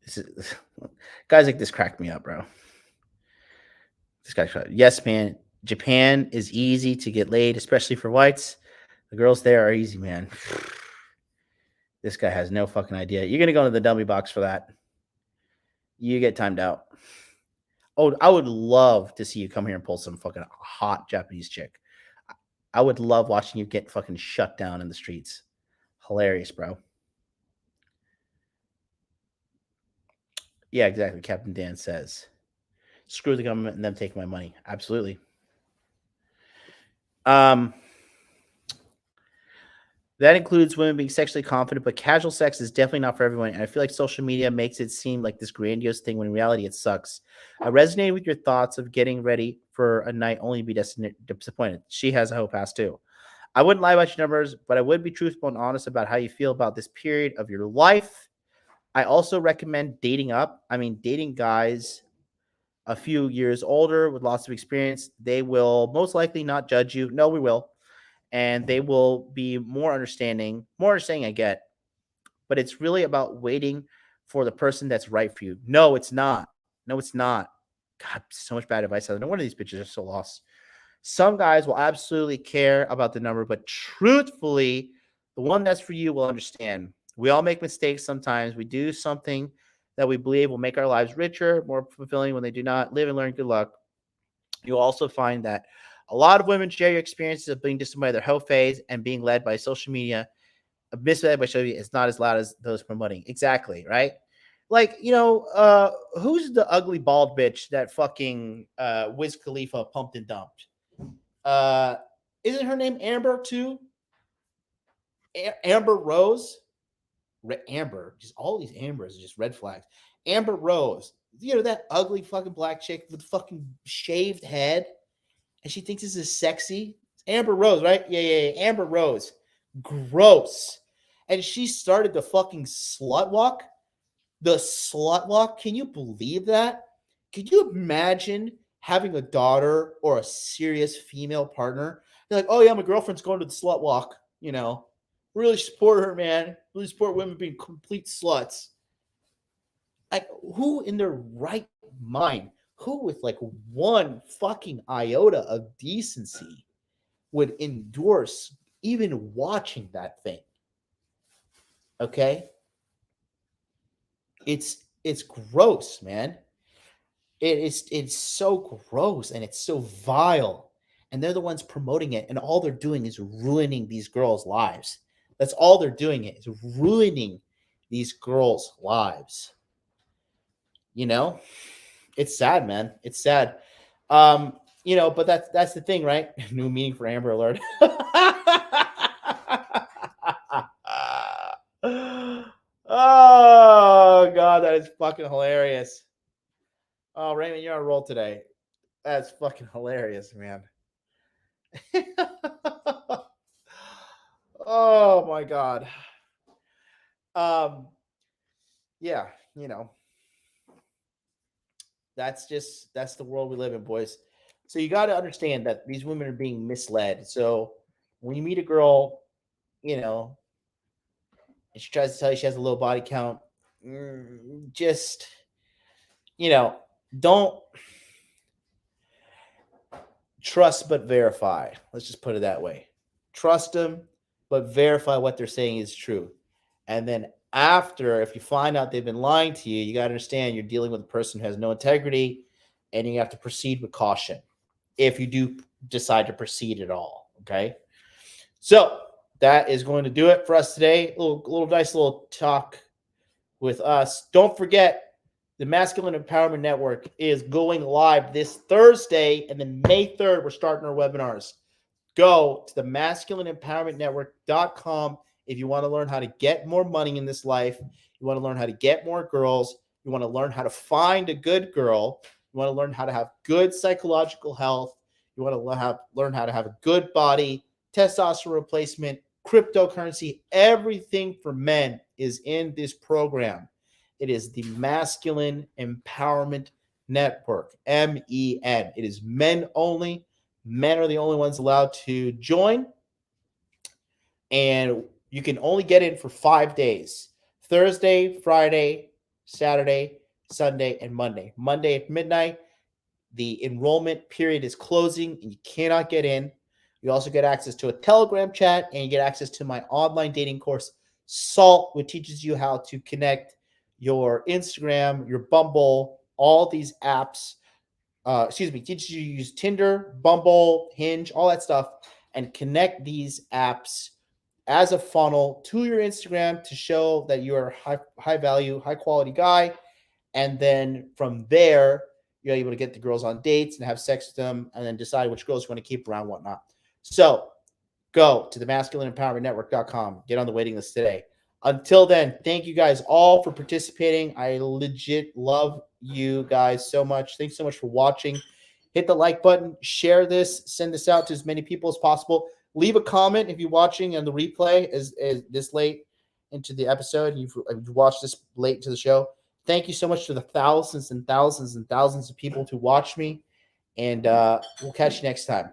This is, guys like this crack me up, bro. This guy, yes, man. Japan is easy to get laid, especially for whites. The girls there are easy, man. This guy has no fucking idea. You're gonna go into the dummy box for that. You get timed out. Oh, I would love to see you come here and pull some fucking hot Japanese chick. I would love watching you get fucking shut down in the streets. Hilarious, bro. Yeah, exactly. Captain Dan says, "Screw the government and them taking my money." Absolutely. That includes women being sexually confident, but casual sex is definitely not for everyone. And I feel like social media makes it seem like this grandiose thing when in reality it sucks. I resonate with your thoughts of getting ready for a night only to be disappointed. She has a whole past too. I wouldn't lie about your numbers, but I would be truthful and honest about how you feel about this period of your life. I also recommend dating up. I mean, dating guys a few years older with lots of experience. They will most likely not judge you. No, we will. And they will be more understanding. More understanding, I get. But it's really about waiting for the person that's right for you. No, it's not. No, it's not. God, so much bad advice. No wonder these bitches are so lost. Some guys will absolutely care about the number, but truthfully, the one that's for you will understand. We all make mistakes sometimes. We do something that we believe will make our lives richer, more fulfilling when they do not. Live and learn. Good luck. You'll also find that a lot of women share your experiences of being disappointed by their whole phase and being led by social media. Misled by social media is not as loud as those promoting. Exactly, right? Like, who's the ugly bald bitch that fucking Wiz Khalifa pumped and dumped? Isn't her name Amber too? Amber Rose? Amber. Just all these Ambers are just red flags. Amber Rose. That ugly fucking black chick with fucking shaved head. And she thinks this is sexy. It's Amber Rose, right? Yeah. Amber Rose. Gross. And she started the fucking slut walk. The slut walk. Can you believe that? Could you imagine having a daughter or a serious female partner? They're like, oh yeah, my girlfriend's going to the slut walk. Really support her, man. Really support women being complete sluts. Like, who in their right mind, who with like one fucking iota of decency would endorse even watching that thing? Okay? It's gross, man. It's so gross and it's so vile. And they're the ones promoting it, and all they're doing is ruining these girls' lives. That's all they're doing is ruining these girls' lives. It's sad, man. It's sad. But that's the thing, right? New meaning for Amber Alert. Oh god, that is fucking hilarious. Oh, Raymond, you're on a roll today. That's fucking hilarious, man. Oh my god. Yeah, that's the world we live in, boys. So you got to understand that these women are being misled. So when you meet a girl, and she tries to tell you she has a low body count, just don't trust but verify. Let's just put it that way. Trust them, but verify what they're saying is true. And then after, if you find out they've been lying to you, you got to understand you're dealing with a person who has no integrity, and you have to proceed with caution if you do decide to proceed at all. Okay. So that is going to do it for us today. Little nice little talk with us. Don't forget, the Masculine Empowerment Network is going live this Thursday, and then May 3rd, we're starting our webinars. Go to the masculineempowermentnetwork.com if you want to learn how to get more money in this life. You want to learn how to get more girls. You want to learn how to find a good girl. You want to learn how to have good psychological health. You want to learn how to have a good body, testosterone replacement, cryptocurrency. Everything for men is in this program. It is the Masculine Empowerment Network, MEN. It is men only. Men are the only ones allowed to join. And you can only get in for 5 days: Thursday, Friday, Saturday, Sunday, and Monday. Monday at midnight, The enrollment period is closing and you cannot get in. You also get access to a Telegram chat and you get access to my online dating course, Salt, which teaches you how to connect your Instagram, your Bumble, all these apps. Teaches you to use Tinder, Bumble, Hinge, all that stuff, and connect these apps as a funnel to your Instagram to show that you're a high value, high quality guy. And then from there, you're able to get the girls on dates and have sex with them and then decide which girls you want to keep around, whatnot. So go to the masculineempowermentnetwork.com. Get on the waiting list today. Until then, thank you guys all for participating. I legit love you guys so much. Thanks so much for watching. Hit the like button, share this, send this out to as many people as possible. Leave a comment if you're watching on the replay as this late into the episode. You've watched this late into the show. Thank you so much to the thousands and thousands and thousands of people who watch me. And we'll catch you next time.